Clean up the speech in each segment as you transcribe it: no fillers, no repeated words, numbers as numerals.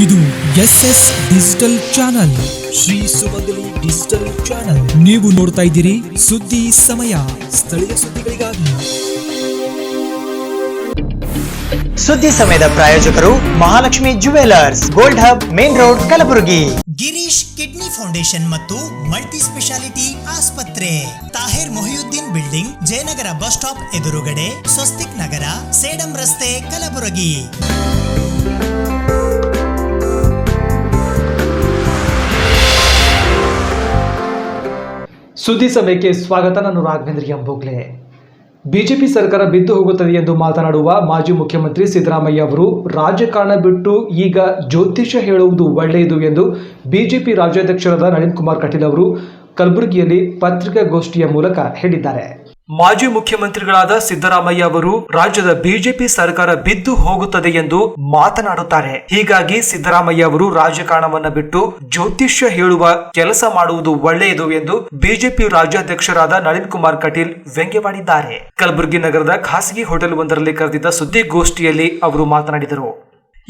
ಇದು SS digital channel, Shri ಸುಮಂಗಲಿ digital channel. ನೀವು ನೋಡ್ತಾ ಇದ್ದೀರಿ ಸುದ್ದಿ ಸಮಯ, ಸ್ಥಳೀಯ ಸುದ್ದಿಗಳಿಗಾಗಿ. ಸುದ್ದಿ ಸಮಯದ ಪ್ರಾಯೋಜಕರು Mahalakshmi jewellers, gold hub, main road, Kalaburagi. Girish kidney foundation ಮತ್ತು ಮಲ್ಟಿ ಸ್ಪೆಷಾಲಿಟಿ ಆಸ್ಪತ್ರೆ, Tahir Mohiuddin building, Jayanagar bus stop ಎದುರುಗಡೆ, ಸ್ವಸ್ತಿಕ್ ನಗರ, ಸೇಡಂ ರಸ್ತೆ, ಕಲಬುರಗಿ. ಸುದ್ದಿ ಸಮಯಕ್ಕೆ ಸ್ವಾಗತ. ನಾನು ರಾಘವೇಂದ್ರ ಎಂಬೋಗ್ಲೆ. ಬಿಜೆಪಿ ಸರ್ಕಾರ ಬಿದ್ದು ಹೋಗುತ್ತದೆ ಎಂದು ಮಾತನಾಡುವ ಮಾಜಿ ಮುಖ್ಯಮಂತ್ರಿ ಸಿದ್ದರಾಮಯ್ಯ ಅವರು ರಾಜಕಾರಣ ಬಿಟ್ಟು ಈಗ ಜ್ಯೋತಿಷ್ಯ ಹೇಳುವುದು ಒಳ್ಳೆಯದು ಎಂದು ಬಿಜೆಪಿ ರಾಜ್ಯಾಧ್ಯಕ್ಷರಾದ ನಳಿನ್ ಕುಮಾರ್ ಕಟೀಲ್ ಅವರು ಕಲಬುರಗಿಯಲ್ಲಿ ಪತ್ರಿಕಾಗೋಷ್ಠಿಯ ಮೂಲಕ ಹೇಳಿದ್ದಾರೆ. ಮಾಜಿ ಮುಖ್ಯಮಂತ್ರಿಗಳಾದ ಸಿದ್ದರಾಮಯ್ಯ ಅವರು ರಾಜ್ಯದ ಬಿಜೆಪಿ ಸರ್ಕಾರ ಬಿದ್ದು ಹೋಗುತ್ತದೆ ಎಂದು ಮಾತನಾಡುತ್ತಾರೆ. ಹೀಗಾಗಿ ಸಿದ್ದರಾಮಯ್ಯ ಅವರು ರಾಜಕಾರಣವನ್ನ ಬಿಟ್ಟು ಜ್ಯೋತಿಷ್ಯ ಹೇಳುವ ಕೆಲಸ ಮಾಡುವುದು ಒಳ್ಳೆಯದು ಎಂದು ಬಿಜೆಪಿ ರಾಜ್ಯಾಧ್ಯಕ್ಷರಾದ ನಳಿನ್ ಕುಮಾರ್ ಕಟೀಲ್ ವ್ಯಂಗ್ಯವಾಡಿದ್ದಾರೆ. ಕಲಬುರಗಿ ನಗರದ ಖಾಸಗಿ ಹೋಟೆಲ್ ಒಂದರಲ್ಲಿ ಕರೆದಿದ್ದ ಸುದ್ದಿಗೋಷ್ಠಿಯಲ್ಲಿ ಅವರು ಮಾತನಾಡಿದರು.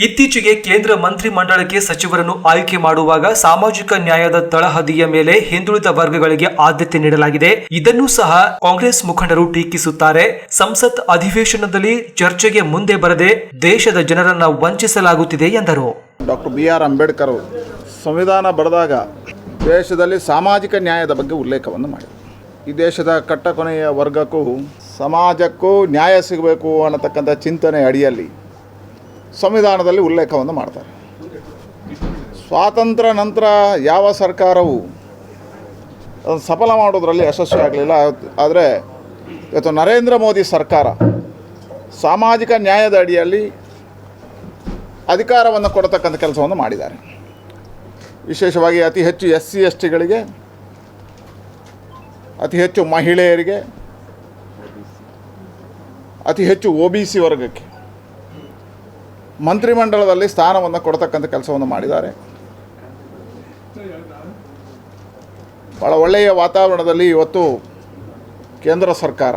ಇತ್ತೀಚೆಗೆ ಕೇಂದ್ರ ಮಂತ್ರಿ ಮಂಡಲಕ್ಕೆ ಸಚಿವರನ್ನು ಆಯ್ಕೆ ಮಾಡುವಾಗ ಸಾಮಾಜಿಕ ನ್ಯಾಯದ ತಳಹದಿಯ ಮೇಲೆ ಹಿಂದುಳಿದ ವರ್ಗಗಳಿಗೆ ಆದ್ಯತೆ ನೀಡಲಾಗಿದೆ. ಇದನ್ನು ಸಹ ಕಾಂಗ್ರೆಸ್ ಮುಖಂಡರು ಟೀಕಿಸುತ್ತಾರೆ. ಸಂಸತ್ ಅಧಿವೇಶನದಲ್ಲಿ ಚರ್ಚೆಗೆ ಮುಂದೆ ಬರದೆ ದೇಶದ ಜನರನ್ನ ವಂಚಿಸಲಾಗುತ್ತಿದೆ ಎಂದರು. ಡಾಕ್ಟರ್ BR ಅಂಬೇಡ್ಕರ್ ಸಂವಿಧಾನ ಬರೆದಾಗ ದೇಶದಲ್ಲಿ ಸಾಮಾಜಿಕ ನ್ಯಾಯದ ಬಗ್ಗೆ ಉಲ್ಲೇಖವನ್ನು ಮಾಡಿದರು. ಈ ದೇಶದ ಕಟ್ಟಕೊನೆಯ ವರ್ಗಕ್ಕೂ ಸಮಾಜಕ್ಕೂ ನ್ಯಾಯ ಸಿಗಬೇಕು ಅನ್ನತಕ್ಕಂಥ ಚಿಂತನೆ ಅಡಿಯಲ್ಲಿ ಸಂವಿಧಾನದಲ್ಲಿ ಉಲ್ಲೇಖವನ್ನು ಮಾಡ್ತಾರೆ. ಸ್ವಾತಂತ್ರ್ಯ ನಂತರ ಯಾವ ಸರ್ಕಾರವು ಅದನ್ನು ಸಫಲ ಮಾಡೋದರಲ್ಲಿ ಯಶಸ್ವಿ ಆಗಲಿಲ್ಲ. ಆದರೆ ಇವತ್ತು ನರೇಂದ್ರ ಮೋದಿ ಸರ್ಕಾರ ಸಾಮಾಜಿಕ ನ್ಯಾಯದ ಅಡಿಯಲ್ಲಿ ಅಧಿಕಾರವನ್ನು ಕೊಡತಕ್ಕಂಥ ಕೆಲಸವನ್ನು ಮಾಡಿದ್ದಾರೆ. ವಿಶೇಷವಾಗಿ ಅತಿ ಹೆಚ್ಚು SC STಗಳಿಗೆ, ಅತಿ ಹೆಚ್ಚು ಮಹಿಳೆಯರಿಗೆ, ಅತಿ ಹೆಚ್ಚು OBC ವರ್ಗಕ್ಕೆ ಮಂತ್ರಿಮಂಡಲದಲ್ಲಿ ಸ್ಥಾನವನ್ನು ಕೊಡ್ತಕ್ಕಂಥ ಕೆಲಸವನ್ನು ಮಾಡಿದ್ದಾರೆ. ಭಾಳ ಒಳ್ಳೆಯ ವಾತಾವರಣದಲ್ಲಿ ಇವತ್ತು ಕೇಂದ್ರ ಸರ್ಕಾರ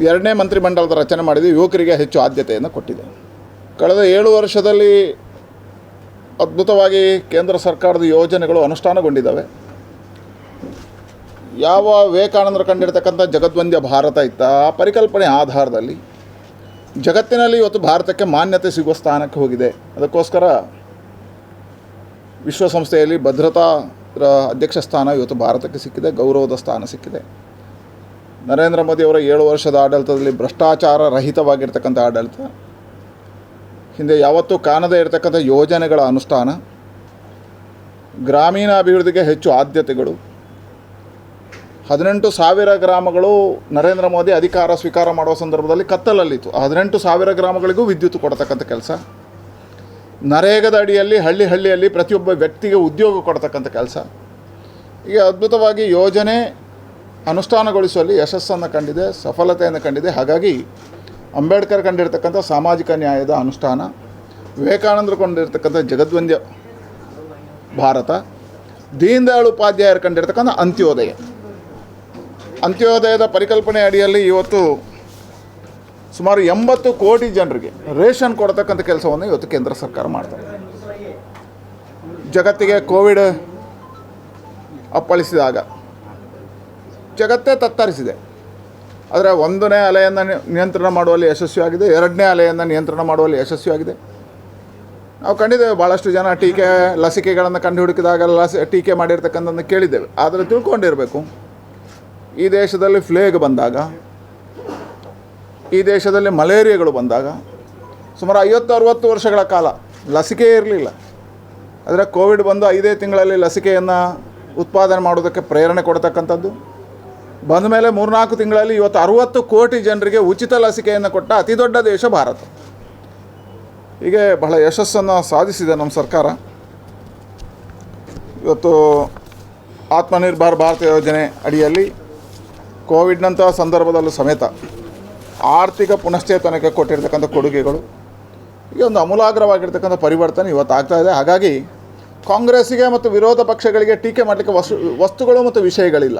2ನೇ ಮಂತ್ರಿಮಂಡಲದ ರಚನೆ ಮಾಡಿದ್ದು ಯುವಕರಿಗೆ ಹೆಚ್ಚು ಆದ್ಯತೆಯನ್ನು ಕೊಟ್ಟಿದೆ. ಕಳೆದ 7 ವರ್ಷದಲ್ಲಿ ಅದ್ಭುತವಾಗಿ ಕೇಂದ್ರ ಸರ್ಕಾರದ ಯೋಜನೆಗಳು ಅನುಷ್ಠಾನಗೊಂಡಿದ್ದಾವೆ. ಯಾವ ವಿವೇಕಾನಂದರು ಕಂಡಿರ್ತಕ್ಕಂಥ ಜಗದ್ವಂದ್ಯ ಭಾರತ ಇತ್ತ ಆ ಪರಿಕಲ್ಪನೆ ಆಧಾರದಲ್ಲಿ ಜಗತ್ತಿನಲ್ಲಿ ಇವತ್ತು ಭಾರತಕ್ಕೆ ಮಾನ್ಯತೆ ಸಿಗುವ ಸ್ಥಾನಕ್ಕೆ ಹೋಗಿದೆ. ಅದಕ್ಕೋಸ್ಕರ ವಿಶ್ವಸಂಸ್ಥೆಯಲ್ಲಿ ಭದ್ರತಾ ಅಧ್ಯಕ್ಷ ಸ್ಥಾನ ಇವತ್ತು ಭಾರತಕ್ಕೆ ಸಿಕ್ಕಿದೆ, ಗೌರವದ ಸ್ಥಾನ ಸಿಕ್ಕಿದೆ. ನರೇಂದ್ರ ಮೋದಿಯವರ 7 ವರ್ಷದ ಆಡಳಿತದಲ್ಲಿ ಭ್ರಷ್ಟಾಚಾರ ರಹಿತವಾಗಿರ್ತಕ್ಕಂಥ ಆಡಳಿತ, ಹಿಂದೆ ಯಾವತ್ತೂ ಕಾಣದೇ ಇರತಕ್ಕಂಥ ಯೋಜನೆಗಳ ಅನುಷ್ಠಾನ, ಗ್ರಾಮೀಣ ಅಭಿವೃದ್ಧಿಗೆ ಹೆಚ್ಚು ಆದ್ಯತೆಗಳು. 18,000 ಗ್ರಾಮಗಳು ನರೇಂದ್ರ ಮೋದಿ ಅಧಿಕಾರ ಸ್ವೀಕಾರ ಮಾಡುವ ಸಂದರ್ಭದಲ್ಲಿ ಕತ್ತಲಲ್ಲಿತ್ತು. 18,000 ಗ್ರಾಮಗಳಿಗೂ ವಿದ್ಯುತ್ ಕೊಡ್ತಕ್ಕಂಥ ಕೆಲಸ, ನರೇಗಾದ ಅಡಿಯಲ್ಲಿ ಹಳ್ಳಿಯಲ್ಲಿ ಪ್ರತಿಯೊಬ್ಬ ವ್ಯಕ್ತಿಗೆ ಉದ್ಯೋಗ ಕೊಡ್ತಕ್ಕಂಥ ಕೆಲಸ, ಈಗ ಅದ್ಭುತವಾಗಿ ಯೋಜನೆ ಅನುಷ್ಠಾನಗೊಳಿಸುವಲ್ಲಿ ಯಶಸ್ಸನ್ನು ಕಂಡಿದೆ, ಸಫಲತೆಯನ್ನು ಕಂಡಿದೆ. ಹಾಗಾಗಿ ಅಂಬೇಡ್ಕರ್ ಕಂಡಿರ್ತಕ್ಕಂಥ ಸಾಮಾಜಿಕ ನ್ಯಾಯದ ಅನುಷ್ಠಾನ, ವಿವೇಕಾನಂದರು ಕೊಂಡಿರ್ತಕ್ಕಂಥ ಜಗದ್ವಂದ್ಯ ಭಾರತ, ದೀನ್ ದಯಾಳ್ ಉಪಾಧ್ಯಾಯರು ಕಂಡಿರ್ತಕ್ಕಂಥ ಅಂತ್ಯೋದಯದ ಪರಿಕಲ್ಪನೆ ಅಡಿಯಲ್ಲಿ ಇವತ್ತು ಸುಮಾರು 80 ಕೋಟಿ ಜನರಿಗೆ ರೇಷನ್ ಕೊಡ್ತಕ್ಕಂಥ ಕೆಲಸವನ್ನು ಇವತ್ತು ಕೇಂದ್ರ ಸರ್ಕಾರ ಮಾಡ್ತಾರೆ. ಜಗತ್ತಿಗೆ ಕೋವಿಡ್ ಅಪ್ಪಳಿಸಿದಾಗ ಜಗತ್ತೇ ತತ್ತರಿಸಿದೆ. ಆದರೆ 1ನೇ ಅಲೆಯನ್ನು ನಿಯಂತ್ರಣ ಮಾಡುವಲ್ಲಿ ಯಶಸ್ವಿಯಾಗಿದೆ, 2ನೇ ಅಲೆಯನ್ನು ನಿಯಂತ್ರಣ ಮಾಡುವಲ್ಲಿ ಯಶಸ್ವಿಯಾಗಿದೆ. ನಾವು ಕಂಡಿದ್ದೇವೆ, ಭಾಳಷ್ಟು ಜನ ಲಸಿಕೆಗಳನ್ನು ಕಂಡುಹುಡುಕಿದಾಗ ಟೀಕೆ ಮಾಡಿರ್ತಕ್ಕಂಥದ್ದನ್ನು ಕೇಳಿದ್ದೇವೆ. ಆದರೆ ತಿಳ್ಕೊಂಡಿರಬೇಕು, ಈ ದೇಶದಲ್ಲಿ ಫ್ಲೇಗ್ ಬಂದಾಗ, ಈ ದೇಶದಲ್ಲಿ ಮಲೇರಿಯಾಗಳು ಬಂದಾಗ ಸುಮಾರು 50-60 ವರ್ಷಗಳ ಕಾಲ ಲಸಿಕೆ ಇರಲಿಲ್ಲ. ಆದರೆ ಕೋವಿಡ್ ಬಂದು 5 ತಿಂಗಳಲ್ಲಿ ಲಸಿಕೆಯನ್ನು ಉತ್ಪಾದನೆ ಮಾಡೋದಕ್ಕೆ ಪ್ರೇರಣೆ ಕೊಡ್ತಕ್ಕಂಥದ್ದು, ಬಂದ ಮೇಲೆ 3-4 ತಿಂಗಳಲ್ಲಿ ಇವತ್ತು 60 ಕೋಟಿ ಜನರಿಗೆ ಉಚಿತ ಲಸಿಕೆಯನ್ನು ಕೊಟ್ಟ ಅತಿ ದೊಡ್ಡ ದೇಶ ಭಾರತ. ಹೀಗೆ ಬಹಳ ಯಶಸ್ಸನ್ನು ಸಾಧಿಸಿದೆ ನಮ್ಮ ಸರ್ಕಾರ. ಇವತ್ತು ಆತ್ಮನಿರ್ಭರ್ ಭಾರತ ಯೋಜನೆ ಅಡಿಯಲ್ಲಿ ಕೋವಿಡ್ನಂಥ ಸಂದರ್ಭದಲ್ಲೂ ಸಮೇತ ಆರ್ಥಿಕ ಪುನಶ್ಚೇತನಕ್ಕೆ ಕೊಟ್ಟಿರ್ತಕ್ಕಂಥ ಕೊಡುಗೆಗಳು, ಈಗ ಒಂದು ಅಮೂಲಾಗ್ರವಾಗಿರ್ತಕ್ಕಂಥ ಪರಿವರ್ತನೆ ಇವತ್ತು ಆಗ್ತಾಯಿದೆ. ಹಾಗಾಗಿ ಕಾಂಗ್ರೆಸ್ಸಿಗೆ ಮತ್ತು ವಿರೋಧ ಪಕ್ಷಗಳಿಗೆ ಟೀಕೆ ಮಾಡಲಿಕ್ಕೆ ವಸ್ತುಗಳು ಮತ್ತು ವಿಷಯಗಳಿಲ್ಲ.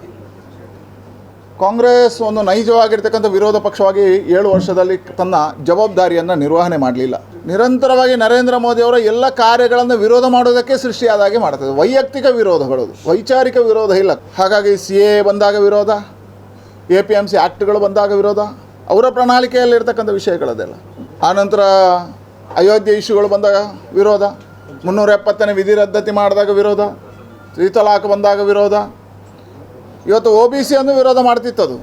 ಕಾಂಗ್ರೆಸ್ ಒಂದು ನೈಜವಾಗಿರ್ತಕ್ಕಂಥ ವಿರೋಧ ಪಕ್ಷವಾಗಿ 7 ವರ್ಷದಲ್ಲಿ ತನ್ನ ಜವಾಬ್ದಾರಿಯನ್ನು ನಿರ್ವಹಣೆ ಮಾಡಲಿಲ್ಲ. ನಿರಂತರವಾಗಿ ನರೇಂದ್ರ ಮೋದಿಯವರ ಎಲ್ಲ ಕಾರ್ಯಗಳನ್ನು ವಿರೋಧ ಮಾಡೋದಕ್ಕೆ ಸೃಷ್ಟಿಯಾದಾಗೆ ಮಾಡ್ತದೆ. ವೈಯಕ್ತಿಕ ವಿರೋಧಗಳು, ವೈಚಾರಿಕ ವಿರೋಧ ಇಲ್ಲ. ಹಾಗಾಗಿ CAA ಬಂದಾಗ ವಿರೋಧ, APMC ಆ್ಯಕ್ಟ್ಗಳು ಬಂದಾಗ ವಿರೋಧ, ಅವರ ಪ್ರಣಾಳಿಕೆಯಲ್ಲಿರ್ತಕ್ಕಂಥ ವಿಷಯಗಳದೆಲ್ಲ. ಆನಂತರ ಅಯೋಧ್ಯೆ ಇಶ್ಯೂಗಳು ಬಂದಾಗ ವಿರೋಧ, 370ನೇ ವಿಧಿ ರದ್ದತಿ ಮಾಡಿದಾಗ ವಿರೋಧ, ತ್ರಿತಲಾಖ್ ಬಂದಾಗ ವಿರೋಧ. ಇವತ್ತು OBC ಅನ್ನು ವಿರೋಧ ಮಾಡ್ತಿತ್ತದು.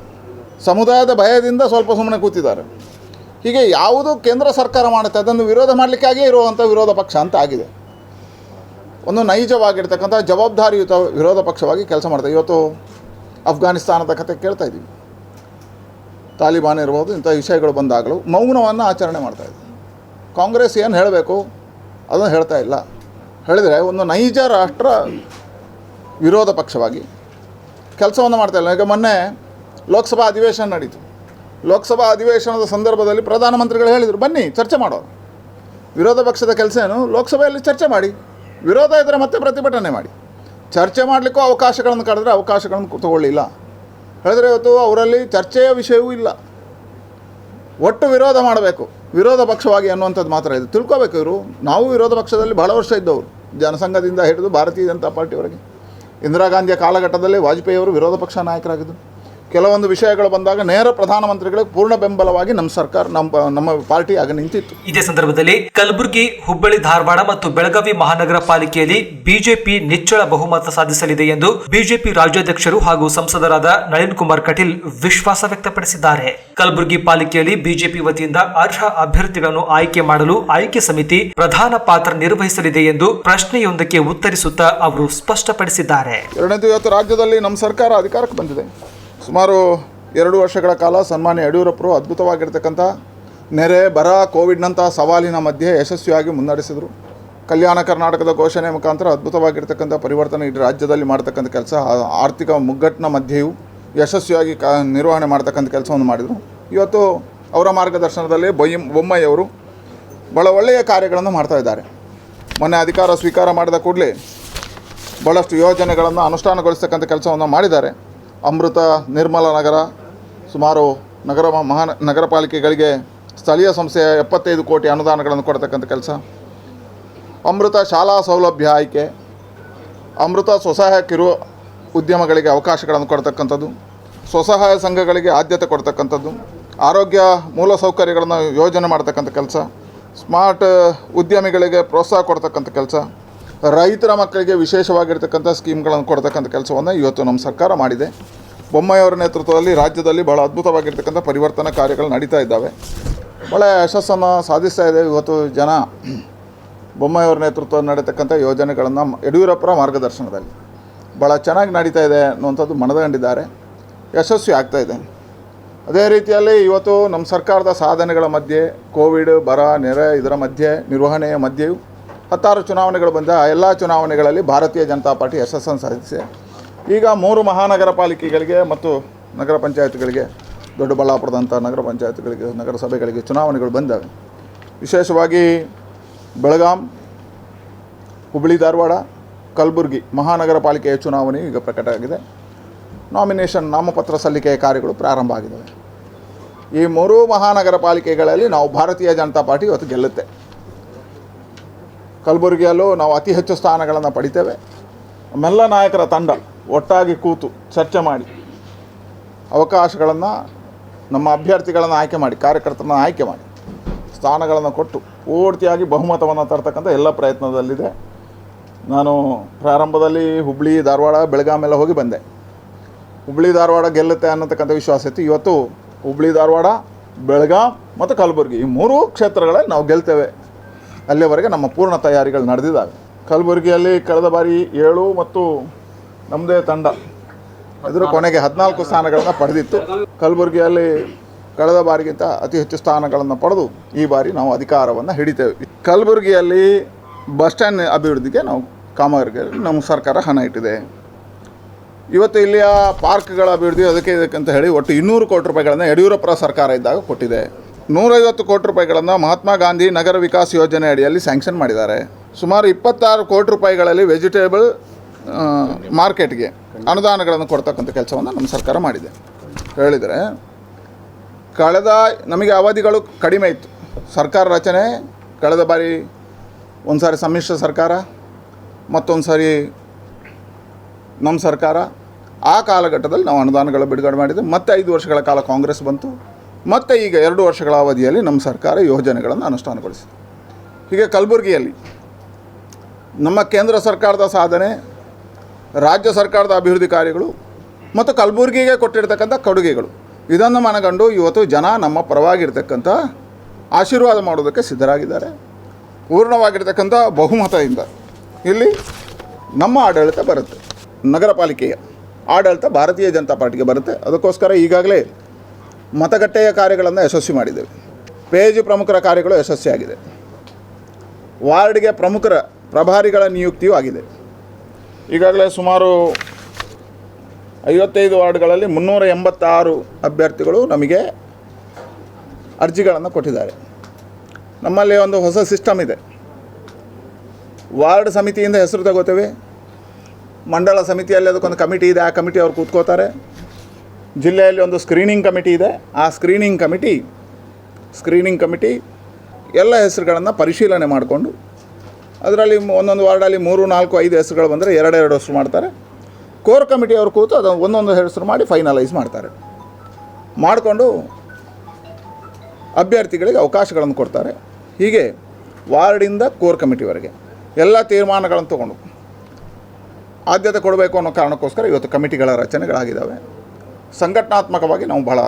ಸಮುದಾಯದ ಭಯದಿಂದ ಸ್ವಲ್ಪ ಸುಮ್ಮನೆ ಕೂತಿದ್ದಾರೆ. ಹೀಗೆ ಯಾವುದು ಕೇಂದ್ರ ಸರ್ಕಾರ ಮಾಡುತ್ತೆ ಅದನ್ನು ವಿರೋಧ ಮಾಡಲಿಕ್ಕಾಗಿಯೇ ಇರುವಂಥ ವಿರೋಧ ಪಕ್ಷ ಅಂತ ಆಗಿದೆ. ಒಂದು ನೈಜವಾಗಿರ್ತಕ್ಕಂಥ ಜವಾಬ್ದಾರಿಯುತ ವಿರೋಧ ಪಕ್ಷವಾಗಿ ಕೆಲಸ ಮಾಡ್ತಾರೆ. ಇವತ್ತು ಅಫ್ಘಾನಿಸ್ತಾನದ ಕತೆ ಕೇಳ್ತಾ ಇದ್ದೀವಿ. ತಾಲಿಬಾನ್ ಇರ್ಬೋದು, ಇಂಥ ವಿಷಯಗಳು ಬಂದಾಗಲೂ ಮೌನವನ್ನು ಆಚರಣೆ ಮಾಡ್ತಾಯಿದೆ. ಕಾಂಗ್ರೆಸ್ ಏನು ಹೇಳಬೇಕು ಅದನ್ನು ಹೇಳ್ತಾ ಇಲ್ಲ. ಹೇಳಿದರೆ ಒಂದು ನೈಜ ರಾಷ್ಟ್ರ ವಿರೋಧ ಪಕ್ಷವಾಗಿ ಕೆಲಸವನ್ನು ಮಾಡ್ತಾಯಿಲ್ಲ. ಈಗ ಮೊನ್ನೆ ಲೋಕಸಭಾ ಅಧಿವೇಶನ ನಡೀತು. ಲೋಕಸಭಾ ಅಧಿವೇಶನದ ಸಂದರ್ಭದಲ್ಲಿ ಪ್ರಧಾನಮಂತ್ರಿಗಳು ಹೇಳಿದರು, ಬನ್ನಿ ಚರ್ಚೆ ಮಾಡೋರು. ವಿರೋಧ ಪಕ್ಷದ ಕೆಲಸ ಏನು? ಲೋಕಸಭೆಯಲ್ಲಿ ಚರ್ಚೆ ಮಾಡಿ, ವಿರೋಧ ಇದ್ದರೆ ಮತ್ತೆ ಪ್ರತಿಭಟನೆ ಮಾಡಿ. ಚರ್ಚೆ ಮಾಡಲಿಕ್ಕೂ ಅವಕಾಶಗಳನ್ನು ಕರೆದ್ರೆ ಅವಕಾಶಗಳನ್ನು ತಗೊಳ್ಳಿಲ್ಲ. ಹೇಳಿದ್ರೆ ಇವತ್ತು ಅವರಲ್ಲಿ ಚರ್ಚೆಯ ವಿಷಯವೂ ಇಲ್ಲ. ಒಟ್ಟು ವಿರೋಧ ಮಾಡಬೇಕು, ವಿರೋಧ ಪಕ್ಷವಾಗಿ ಅನ್ನುವಂಥದ್ದು ಮಾತ್ರ ಇದೆ. ತಿಳ್ಕೋಬೇಕು ಇವರು. ನಾವು ವಿರೋಧ ಪಕ್ಷದಲ್ಲಿ ಬಹಳ ವರ್ಷ ಇದ್ದವರು, ಜನಸಂಘದಿಂದ ಹಿಡಿದು ಭಾರತೀಯ ಜನತಾ ಪಾರ್ಟಿಯವರೆಗೆ. ಇಂದಿರಾ ಗಾಂಧಿಯ ಕಾಲಘಟ್ಟದಲ್ಲಿ ವಾಜಪೇಯಿಯವರು ವಿರೋಧ ಪಕ್ಷ ನಾಯಕರಾಗಿದ್ದರು. ಕೆಲವೊಂದು ವಿಷಯಗಳು ಬಂದಾಗ ನೇರ ಪ್ರಧಾನಮಂತ್ರಿಗಳಿಗೆ ಪೂರ್ಣ ಬೆಂಬಲವಾಗಿ ನಮ್ಮ ಸರ್ಕಾರ, ನಮ್ಮ ಪಾರ್ಟಿ ಆಗ ನಿಂತಿತ್ತು. ಇದೇ ಸಂದರ್ಭದಲ್ಲಿ ಕಲಬುರಗಿ, ಹುಬ್ಬಳ್ಳಿ, ಧಾರವಾಡ ಮತ್ತು ಬೆಳಗಾವಿ ಮಹಾನಗರ ಪಾಲಿಕೆಯಲ್ಲಿ ಬಿಜೆಪಿ ನಿಚ್ಚಳ ಬಹುಮತ ಸಾಧಿಸಲಿದೆ ಎಂದು ಬಿಜೆಪಿ ರಾಜ್ಯಾಧ್ಯಕ್ಷರು ಹಾಗೂ ಸಂಸದರಾದ ನಳಿನ್ ಕುಮಾರ್ ಕಟೀಲ್ ವಿಶ್ವಾಸ ವ್ಯಕ್ತಪಡಿಸಿದ್ದಾರೆ. ಕಲಬುರಗಿ ಪಾಲಿಕೆಯಲ್ಲಿ ಬಿಜೆಪಿ ವತಿಯಿಂದ ಅರ್ಹ ಅಭ್ಯರ್ಥಿಗಳನ್ನು ಆಯ್ಕೆ ಮಾಡಲು ಆಯ್ಕೆ ಸಮಿತಿ ಪ್ರಧಾನ ಪಾತ್ರ ನಿರ್ವಹಿಸಲಿದೆ ಎಂದು ಪ್ರಶ್ನೆಯೊಂದಕ್ಕೆ ಉತ್ತರಿಸುತ್ತಾ ಅವರು ಸ್ಪಷ್ಟಪಡಿಸಿದ್ದಾರೆ. ಎರಡನೇದು, ಇವತ್ತು ರಾಜ್ಯದಲ್ಲಿ ನಮ್ಮ ಸರ್ಕಾರ ಅಧಿಕಾರಕ್ಕೆ ಬಂದಿದೆ. ಸುಮಾರು 2 ವರ್ಷಗಳ ಕಾಲ ಸನ್ಮಾನ್ಯ ಯಡಿಯೂರಪ್ಪರು ಅದ್ಭುತವಾಗಿರ್ತಕ್ಕಂಥ ನೆರೆ, ಬರ, ಕೋವಿಡ್ನಂಥ ಸವಾಲಿನ ಮಧ್ಯೆ ಯಶಸ್ವಿಯಾಗಿ ಮುನ್ನಡೆಸಿದರು. ಕಲ್ಯಾಣ ಕರ್ನಾಟಕದ ಘೋಷಣೆ ಮುಖಾಂತರ ಅದ್ಭುತವಾಗಿರ್ತಕ್ಕಂಥ ಪರಿವರ್ತನೆ ಇಡೀ ರಾಜ್ಯದಲ್ಲಿ ಮಾಡ್ತಕ್ಕಂಥ ಕೆಲಸ, ಆರ್ಥಿಕ ಮುಗ್ಗಟ್ಟಿನ ಮಧ್ಯೆಯೂ ಯಶಸ್ವಿಯಾಗಿ ನಿರ್ವಹಣೆ ಮಾಡ್ತಕ್ಕಂಥ ಕೆಲಸವನ್ನು ಮಾಡಿದರು. ಇವತ್ತು ಅವರ ಮಾರ್ಗದರ್ಶನದಲ್ಲಿ ಬೊಮ್ಮಾಯಿಯವರು ಭಾಳ ಒಳ್ಳೆಯ ಕಾರ್ಯಗಳನ್ನು ಮಾಡ್ತಾ ಇದ್ದಾರೆ. ಮೊನ್ನೆ ಅಧಿಕಾರ ಸ್ವೀಕಾರ ಮಾಡಿದ ಕೂಡಲೇ ಭಾಳಷ್ಟು ಯೋಜನೆಗಳನ್ನು ಅನುಷ್ಠಾನಗೊಳಿಸ್ತಕ್ಕಂಥ ಕೆಲಸವನ್ನು ಮಾಡಿದ್ದಾರೆ. ಅಮೃತ ನಿರ್ಮಲ ನಗರ, ಸುಮಾರು ನಗರ ಪಾಲಿಕೆಗಳಿಗೆ ಸ್ಥಳೀಯ ಸಂಸ್ಥೆಯ 75 ಕೋಟಿ ಅನುದಾನಗಳನ್ನು ಕೊಡ್ತಕ್ಕಂಥ ಕೆಲಸ, ಅಮೃತ ಶಾಲಾ ಸೌಲಭ್ಯ ಆಯ್ಕೆ, ಅಮೃತ ಸ್ವಸಹಾಯ ಕಿರು ಉದ್ಯಮಗಳಿಗೆ ಅವಕಾಶಗಳನ್ನು ಕೊಡ್ತಕ್ಕಂಥದ್ದು, ಸ್ವಸಹಾಯ ಸಂಘಗಳಿಗೆ ಆದ್ಯತೆ ಕೊಡ್ತಕ್ಕಂಥದ್ದು, ಆರೋಗ್ಯ ಮೂಲಸೌಕರ್ಯಗಳನ್ನು ಯೋಜನೆ ಮಾಡ್ತಕ್ಕಂಥ ಕೆಲಸ, ಸ್ಮಾರ್ಟ್ ಉದ್ಯಮಿಗಳಿಗೆ ಪ್ರೋತ್ಸಾಹ ಕೊಡ್ತಕ್ಕಂಥ ಕೆಲಸ, ರೈತರ ಮಕ್ಕಳಿಗೆ ವಿಶೇಷವಾಗಿರ್ತಕ್ಕಂಥ ಸ್ಕೀಮ್ಗಳನ್ನು ಕೊಡ್ತಕ್ಕಂಥ ಕೆಲಸವನ್ನು ಇವತ್ತು ನಮ್ಮ ಸರ್ಕಾರ ಮಾಡಿದೆ. ಬೊಮ್ಮಾಯಿಯವರ ನೇತೃತ್ವದಲ್ಲಿ ರಾಜ್ಯದಲ್ಲಿ ಭಾಳ ಅದ್ಭುತವಾಗಿರ್ತಕ್ಕಂಥ ಪರಿವರ್ತನಾ ಕಾರ್ಯಗಳು ನಡೀತಾ ಇದ್ದಾವೆ. ಭಾಳ ಯಶಸ್ಸನ್ನು ಸಾಧಿಸ್ತಾ ಇದೆ. ಇವತ್ತು ಜನ ಬೊಮ್ಮಾಯಿಯವರ ನೇತೃತ್ವದಲ್ಲಿ ನಡೀತಕ್ಕಂಥ ಯೋಜನೆಗಳನ್ನು ಯಡಿಯೂರಪ್ಪರ ಮಾರ್ಗದರ್ಶನದಲ್ಲಿ ಭಾಳ ಚೆನ್ನಾಗಿ ನಡೀತಾ ಇದೆ ಅನ್ನುವಂಥದ್ದು ಮನಗಂಡಿದ್ದಾರೆ. ಯಶಸ್ವಿ ಆಗ್ತಾ ಇದೆ. ಅದೇ ರೀತಿಯಲ್ಲಿ ಇವತ್ತು ನಮ್ಮ ಸರ್ಕಾರದ ಸಾಧನೆಗಳ ಮಧ್ಯೆ ಕೋವಿಡ್, ಬರ, ನೆರೆ ಇದರ ಮಧ್ಯೆ ನಿರ್ವಹಣೆಯ ಮಧ್ಯೆಯೂ 16 ಚುನಾವಣೆಗಳು ಬಂದ. ಆ ಎಲ್ಲ ಚುನಾವಣೆಗಳಲ್ಲಿ ಭಾರತೀಯ ಜನತಾ ಪಾರ್ಟಿ ಯಶಸ್ಸನ್ನು ಸಾಧಿಸಿದೆ. ಈಗ 3 ಮಹಾನಗರ ಪಾಲಿಕೆಗಳಿಗೆ ಮತ್ತು ನಗರ ಪಂಚಾಯತ್ಗಳಿಗೆ, ದೊಡ್ಡಬಳ್ಳಾಪುರದಂಥ ನಗರ ಪಂಚಾಯತ್ಗಳಿಗೆ, ನಗರಸಭೆಗಳಿಗೆ ಚುನಾವಣೆಗಳು ಬಂದವೆ. ವಿಶೇಷವಾಗಿ ಬೆಳಗಾಂ, ಹುಬ್ಬಳ್ಳಿ, ಧಾರವಾಡ, ಕಲಬುರಗಿ ಮಹಾನಗರ ಪಾಲಿಕೆಯ ಚುನಾವಣೆ ಈಗ ಪ್ರಕಟ ಆಗಿದೆ. ನಾಮಪತ್ರ ಸಲ್ಲಿಕೆಯ ಕಾರ್ಯಗಳು ಪ್ರಾರಂಭ ಆಗಿದ್ದಾವೆ. ಈ 3 ಮಹಾನಗರ ಪಾಲಿಕೆಗಳಲ್ಲಿ ನಾವು ಭಾರತೀಯ ಜನತಾ ಪಾರ್ಟಿ ಇವತ್ತು ಗೆಲ್ಲುತ್ತೆ. ಕಲಬುರಗಿಯಲ್ಲೂ ನಾವು ಅತಿ ಹೆಚ್ಚು ಸ್ಥಾನಗಳನ್ನು ಪಡಿತೇವೆ. ನಮ್ಮೆಲ್ಲ ನಾಯಕರ ತಂಡ ಒಟ್ಟಾಗಿ ಕೂತು ಚರ್ಚೆ ಮಾಡಿ ಅವಕಾಶಗಳನ್ನು, ನಮ್ಮ ಅಭ್ಯರ್ಥಿಗಳನ್ನು ಆಯ್ಕೆ ಮಾಡಿ, ಕಾರ್ಯಕರ್ತರನ್ನು ಆಯ್ಕೆ ಮಾಡಿ, ಸ್ಥಾನಗಳನ್ನು ಕೊಟ್ಟು ಪೂರ್ತಿಯಾಗಿ ಬಹುಮತವನ್ನು ತರ್ತಕ್ಕಂಥ ಎಲ್ಲ ಪ್ರಯತ್ನದಲ್ಲಿದೆ. ನಾನು ಪ್ರಾರಂಭದಲ್ಲಿ ಹುಬ್ಬಳ್ಳಿ, ಧಾರವಾಡ, ಬೆಳಗಾಮೆಲ್ಲ ಹೋಗಿ ಬಂದೆ. ಹುಬ್ಬಳ್ಳಿ, ಧಾರವಾಡ ಗೆಲ್ಲುತ್ತೆ ಅನ್ನತಕ್ಕಂಥ ವಿಶ್ವಾಸ ಇತ್ತು. ಇವತ್ತು ಹುಬ್ಬಳ್ಳಿ, ಧಾರವಾಡ, ಬೆಳಗಾಂ ಮತ್ತು ಕಲಬುರಗಿ ಈ 3 ಕ್ಷೇತ್ರಗಳಲ್ಲಿ ನಾವು ಗೆಲ್ತೇವೆ. ಅಲ್ಲಿವರೆಗೆ ನಮ್ಮ ಪೂರ್ಣ ತಯಾರಿಗಳು ನಡೆದಿದ್ದಾವೆ. ಕಲಬುರಗಿಯಲ್ಲಿ ಕಳೆದ ಬಾರಿ 7 ಮತ್ತು ನಮ್ಮದೇ ತಂಡ ಅದರ ಕೊನೆಗೆ 14 ಸ್ಥಾನಗಳನ್ನು ಪಡೆದಿತ್ತು. ಕಲಬುರಗಿಯಲ್ಲಿ ಕಳೆದ ಬಾರಿಗಿಂತ ಅತಿ ಹೆಚ್ಚು ಸ್ಥಾನಗಳನ್ನು ಪಡೆದು ಈ ಬಾರಿ ನಾವು ಅಧಿಕಾರವನ್ನು ಹಿಡಿತೇವೆ. ಕಲಬುರಗಿಯಲ್ಲಿ ಬಸ್ ಸ್ಟ್ಯಾಂಡ್ ಅಭಿವೃದ್ಧಿಗೆ ನಾವು ಕಾಮಗಾರಿಗೆ ನಮ್ಮ ಸರ್ಕಾರ ಹಣ ಇಟ್ಟಿದೆ. ಇವತ್ತು ಇಲ್ಲಿಯ ಪಾರ್ಕ್ಗಳ ಅಭಿವೃದ್ಧಿ ಅದಕ್ಕೆ ಇದಕ್ಕಂತ ಹೇಳಿ ಒಟ್ಟು 200 ಕೋಟಿ ರೂಪಾಯಿಗಳನ್ನು ಯಡಿಯೂರಪ್ಪರ ಸರ್ಕಾರ ಇದ್ದಾಗ ಕೊಟ್ಟಿದೆ. 150 ಕೋಟಿ ರೂಪಾಯಿಗಳನ್ನು ಮಹಾತ್ಮ ಗಾಂಧಿ ನಗರ ವಿಕಾಸ್ ಯೋಜನೆ ಅಡಿಯಲ್ಲಿ ಸ್ಯಾಂಕ್ಷನ್ ಮಾಡಿದ್ದಾರೆ. ಸುಮಾರು 26 ಕೋಟಿ ರೂಪಾಯಿಗಳಲ್ಲಿ ವೆಜಿಟೇಬಲ್ ಮಾರ್ಕೆಟ್ಗೆ ಅನುದಾನಗಳನ್ನು ಕೊಡ್ತಕ್ಕಂಥ ಕೆಲಸವನ್ನು ನಮ್ಮ ಸರ್ಕಾರ ಮಾಡಿದೆ. ಹೇಳಿದರೆ ನಮಗೆ ಅವಧಿಗಳು ಕಡಿಮೆ ಇತ್ತು. ಸರ್ಕಾರ ರಚನೆ ಕಳೆದ ಬಾರಿ ಒಂದು ಸಾರಿ ಸಮ್ಮಿಶ್ರ ಸರ್ಕಾರ, ಮತ್ತೊಂದು ಸಾರಿ ನಮ್ಮ ಸರ್ಕಾರ. ಆ ಕಾಲಘಟ್ಟದಲ್ಲಿ ನಾವು ಅನುದಾನಗಳ ಬಿಡುಗಡೆ ಮಾಡಿದ್ದೆ. ಮತ್ತೆ 5 ವರ್ಷಗಳ ಕಾಲ ಕಾಂಗ್ರೆಸ್ ಬಂತು. ಮತ್ತು ಈಗ 2 ವರ್ಷಗಳ ಅವಧಿಯಲ್ಲಿ ನಮ್ಮ ಸರ್ಕಾರ ಯೋಜನೆಗಳನ್ನು ಅನುಷ್ಠಾನಗೊಳಿಸಿದೆ. ಹೀಗೆ ಕಲಬುರಗಿಯಲ್ಲಿ ನಮ್ಮ ಕೇಂದ್ರ ಸರ್ಕಾರದ ಸಾಧನೆ, ರಾಜ್ಯ ಸರ್ಕಾರದ ಅಭಿವೃದ್ಧಿ ಕಾರ್ಯಗಳು ಮತ್ತು ಕಲಬುರಗಿಗೆ ಕೊಟ್ಟಿರ್ತಕ್ಕಂಥ ಕೊಡುಗೆಗಳು, ಇದನ್ನು ಮನಗಂಡು ಇವತ್ತು ಜನ ನಮ್ಮ ಪರವಾಗಿರ್ತಕ್ಕಂಥ ಆಶೀರ್ವಾದ ಮಾಡೋದಕ್ಕೆ ಸಿದ್ಧರಾಗಿದ್ದಾರೆ. ಪೂರ್ಣವಾಗಿರ್ತಕ್ಕಂಥ ಬಹುಮತದಿಂದ ಇಲ್ಲಿ ನಮ್ಮ ಆಡಳಿತ ಬರುತ್ತೆ. ನಗರ ಪಾಲಿಕೆಯ ಆಡಳಿತ ಭಾರತೀಯ ಜನತಾ ಪಾರ್ಟಿಗೆ ಬರುತ್ತೆ. ಅದಕ್ಕೋಸ್ಕರ ಈಗಾಗಲೇ ಮತಗಟ್ಟೆಯ ಕಾರ್ಯಗಳನ್ನು ಯಶಸ್ವಿ ಮಾಡಿದ್ದೇವೆ. ಪೇಜ್ ಪ್ರಮುಖರ ಕಾರ್ಯಗಳು ಯಶಸ್ವಿಯಾಗಿದೆ. ವಾರ್ಡ್ಗೆ ಪ್ರಭಾರಿಗಳ ನಿಯುಕ್ತಿಯೂ ಆಗಿದೆ. ಈಗಾಗಲೇ ಸುಮಾರು 55 ವಾರ್ಡ್ಗಳಲ್ಲಿ 386 ಅಭ್ಯರ್ಥಿಗಳು ನಮಗೆ ಅರ್ಜಿಗಳನ್ನು ಕೊಟ್ಟಿದ್ದಾರೆ. ನಮ್ಮಲ್ಲಿ ಒಂದು ಹೊಸ ಸಿಸ್ಟಮ್ ಇದೆ. ವಾರ್ಡ್ ಸಮಿತಿಯಿಂದ ಹೆಸರು ತಗೋತೇವೆ. ಮಂಡಲ ಸಮಿತಿಯಲ್ಲಿ ಅದಕ್ಕೊಂದು ಕಮಿಟಿ ಇದೆ, ಆ ಕಮಿಟಿ ಅವ್ರು ಕೂತ್ಕೋತಾರೆ. ಜಿಲ್ಲೆಯಲ್ಲಿ ಒಂದು ಸ್ಕ್ರೀನಿಂಗ್ ಕಮಿಟಿ ಇದೆ. ಆ ಸ್ಕ್ರೀನಿಂಗ್ ಕಮಿಟಿ ಎಲ್ಲ ಹೆಸರುಗಳನ್ನು ಪರಿಶೀಲನೆ ಮಾಡಿಕೊಂಡು ಅದರಲ್ಲಿ ಒಂದೊಂದು ವಾರ್ಡಲ್ಲಿ 3, 4, 5 ಹೆಸರುಗಳು ಬಂದರೆ 2 ಹೆಸರು ಮಾಡ್ತಾರೆ. ಕೋರ್ ಕಮಿಟಿಯವರು ಕೂತು ಅದನ್ನು ಒಂದೊಂದು ಹೆಸರು ಮಾಡಿ ಫೈನಲೈಸ್ ಮಾಡ್ತಾರೆ. ಮಾಡಿಕೊಂಡು ಅಭ್ಯರ್ಥಿಗಳಿಗೆ ಅವಕಾಶಗಳನ್ನು ಕೊಡ್ತಾರೆ. ಹೀಗೆ ವಾರ್ಡಿಂದ ಕೋರ್ ಕಮಿಟಿವರೆಗೆ ಎಲ್ಲ ತೀರ್ಮಾನಗಳನ್ನು ತಗೊಂಡು ಆದ್ಯತೆ ಕೊಡಬೇಕು ಅನ್ನೋ ಕಾರಣಕ್ಕೋಸ್ಕರ ಇವತ್ತು ಕಮಿಟಿಗಳ ರಚನೆಗಳಾಗಿದ್ದಾವೆ. ಸಂಘಟನಾತ್ಮಕವಾಗಿ ನಾವು ಬಹಳ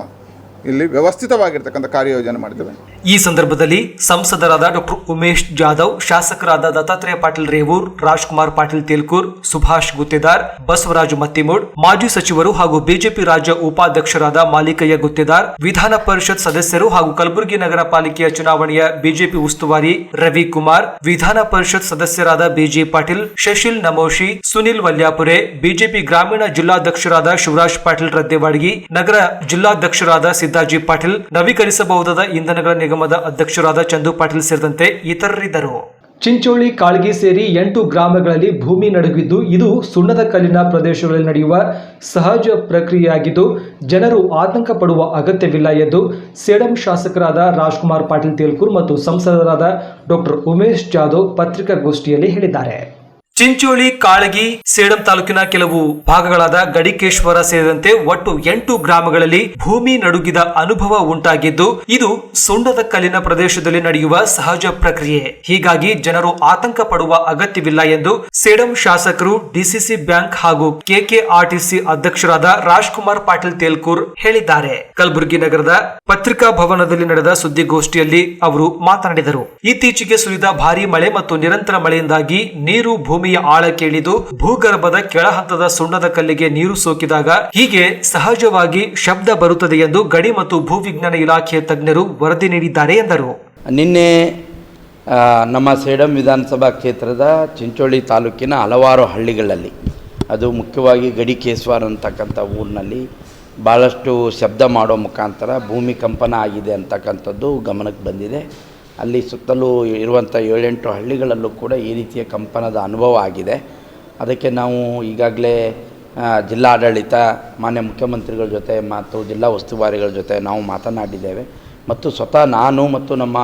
ಇಲ್ಲಿ ವ್ಯವಸ್ಥಿತವಾಗಿರ್ತಕ್ಕಂಥ ಕಾರ್ಯಯೋಜನೆ ಮಾಡಿದ್ದೇವೆ. ಈ ಸಂದರ್ಭದಲ್ಲಿ ಸಂಸದರಾದ ಡಾಕ್ಟರ್ ಉಮೇಶ್ ಜಾಧವ್, ಶಾಸಕರಾದ ದತ್ತಾತ್ರೇಯ ಪಾಟೀಲ್ ರೇವೂರ್, ರಾಜ್ಕುಮಾರ್ ಪಾಟೀಲ್ ತೇಲ್ಕೂರ್, ಸುಭಾಷ್ ಗುತ್ತೇದಾರ್, ಬಸವರಾಜು ಮತ್ತಿಮೂಡ್, ಮಾಜಿ ಸಚಿವರು ಹಾಗೂ ಬಿಜೆಪಿ ರಾಜ್ಯ ಉಪಾಧ್ಯಕ್ಷರಾದ ಮಾಲಿಕಯ್ಯ ಗುತ್ತೇದಾರ್, ವಿಧಾನ ಪರಿಷತ್ ಸದಸ್ಯರು ಹಾಗೂ ಕಲಬುರಗಿ ನಗರ ಪಾಲಿಕೆಯ ಚುನಾವಣೆಯ ಬಿಜೆಪಿ ಉಸ್ತುವಾರಿ ರವಿಕುಮಾರ್, ವಿಧಾನ ಪರಿಷತ್ ಸದಸ್ಯರಾದ ಬಿಜಿ ಪಾಟೀಲ್, ಶಶಿಲ್ ನಮೋಶಿ, ಸುನಿಲ್ ವಲ್ಯಾಪುರೆ, ಬಿಜೆಪಿ ಗ್ರಾಮೀಣ ಜಿಲ್ಲಾಧ್ಯಕ್ಷರಾದ ಶಿವರಾಜ್ ಪಾಟೀಲ್ ರದ್ದೇವಾಡಗಿ, ನಗರ ಜಿಲ್ಲಾಧ್ಯಕ್ಷರಾದ ಸಿದ್ದಾಜಿ ಪಾಟೀಲ್, ನವೀಕರಿಸಬಹುದಾದ ಇಂಧನಗಳ ನಿಗಮದ ಅಧ್ಯಕ್ಷರಾದ ಚಂದು ಪಾಟೀಲ್ ಸೇರಿದಂತೆ ಇತರರಿದ್ದರು. ಚಿಂಚೋಳಿ, ಕಾಳ್ಗಿ ಸೇರಿ 8 ಗ್ರಾಮಗಳಲ್ಲಿ ಭೂಮಿ ನಡುಗಿದ್ದು, ಇದು ಸುಣ್ಣದ ಕಲ್ಲಿನ ಪ್ರದೇಶಗಳಲ್ಲಿ ನಡೆಯುವ ಸಹಜ ಪ್ರಕ್ರಿಯೆಯಾಗಿದ್ದು ಜನರು ಆತಂಕ ಪಡುವ ಅಗತ್ಯವಿಲ್ಲ ಎಂದು ಸೇಡಂ ಶಾಸಕರಾದ ರಾಜ್ಕುಮಾರ್ ಪಾಟೀಲ್ ತೇಲ್ಕೂರ್ ಮತ್ತು ಸಂಸದರಾದ ಡಾಕ್ಟರ್ ಉಮೇಶ್ ಜಾಧವ್ ಪತ್ರಿಕಾಗೋಷ್ಠಿಯಲ್ಲಿ ಹೇಳಿದ್ದಾರೆ. ಚಿಂಚೋಳಿ, ಕಾಳಗಿ, ಸೇಡಂ ತಾಲೂಕಿನ ಕೆಲವು ಭಾಗಗಳಾದ ಗಡಿಕೇಶ್ವರ ಸೇರಿದಂತೆ ಒಟ್ಟು 8 ಗ್ರಾಮಗಳಲ್ಲಿ ಭೂಮಿ ನಡುಗಿದ ಅನುಭವ ಉಂಟಾಗಿದ್ದು, ಇದು ಸುಣ್ಣದ ಕಲ್ಲಿನ ಪ್ರದೇಶದಲ್ಲಿ ನಡೆಯುವ ಸಹಜ ಪ್ರಕ್ರಿಯೆ. ಹೀಗಾಗಿ ಜನರು ಆತಂಕ ಪಡುವ ಅಗತ್ಯವಿಲ್ಲ ಎಂದು ಸೇಡಂ ಶಾಸಕರು, ಡಿಸಿಸಿ ಬ್ಯಾಂಕ್ ಹಾಗೂ ಕೆಕೆಆರ್ಟಿಸಿ ಅಧ್ಯಕ್ಷರಾದ ರಾಜ್ಕುಮಾರ್ ಪಾಟೀಲ್ ತೇಲ್ಕೂರ್ ಹೇಳಿದ್ದಾರೆ. ಕಲಬುರಗಿ ನಗರದ ಪತ್ರಿಕಾ ಭವನದಲ್ಲಿ ನಡೆದ ಸುದ್ದಿಗೋಷ್ಠಿಯಲ್ಲಿ ಅವರು ಮಾತನಾಡಿದರು. ಇತ್ತೀಚೆಗೆ ಸುರಿದ ಭಾರೀ ಮಳೆ ಮತ್ತು ನಿರಂತರ ಮಳೆಯಿಂದಾಗಿ ನೀರು ಭೂಮಿಯ ಆಳಕ್ಕೆ ಇಳಿದು ಭೂಗರ್ಭದ ಕೆಳಹಂತದ ಸುಣ್ಣದ ಕಲ್ಲಿಗೆ ನೀರು ಸೋಕಿದಾಗ ಹೀಗೆ ಸಹಜವಾಗಿ ಶಬ್ದ ಬರುತ್ತದೆ ಎಂದು ಗಣಿ ಮತ್ತು ಭೂವಿಜ್ಞಾನ ಇಲಾಖೆಯ ತಜ್ಞರು ವರದಿ ನೀಡಿದ್ದಾರೆ ಎಂದರು. ನಿನ್ನೆ ನಮ್ಮ ಸೇಡಂ ವಿಧಾನಸಭಾ ಕ್ಷೇತ್ರದ ಚಿಂಚೋಳಿ ತಾಲೂಕಿನ ಹಲವಾರು ಹಳ್ಳಿಗಳಲ್ಲಿ, ಅದು ಮುಖ್ಯವಾಗಿ ಗಡಿಕೇಶ್ವರ ಅಂತಕ್ಕಂಥ ಊರಿನಲ್ಲಿ ಭಾಳಷ್ಟು ಶಬ್ದ ಮಾಡೋ ಮುಖಾಂತರ ಭೂಮಿ ಕಂಪನ ಆಗಿದೆ ಅಂತಕ್ಕಂಥದ್ದು ಗಮನಕ್ಕೆ ಬಂದಿದೆ. ಅಲ್ಲಿ ಸುತ್ತಲೂ ಇರುವಂಥ 7-8 ಹಳ್ಳಿಗಳಲ್ಲೂ ಕೂಡ ಈ ರೀತಿಯ ಕಂಪನದ ಅನುಭವ ಆಗಿದೆ. ಅದಕ್ಕೆ ನಾವು ಈಗಾಗಲೇ ಜಿಲ್ಲಾಡಳಿತ, ಮಾನ್ಯ ಮುಖ್ಯಮಂತ್ರಿಗಳ ಜೊತೆ ಮತ್ತು ಜಿಲ್ಲಾ ಉಸ್ತುವಾರಿಗಳ ಜೊತೆ ನಾವು ಮಾತನಾಡಿದ್ದೇವೆ. ಮತ್ತು ಸ್ವತಃ ನಾನು ಮತ್ತು ನಮ್ಮ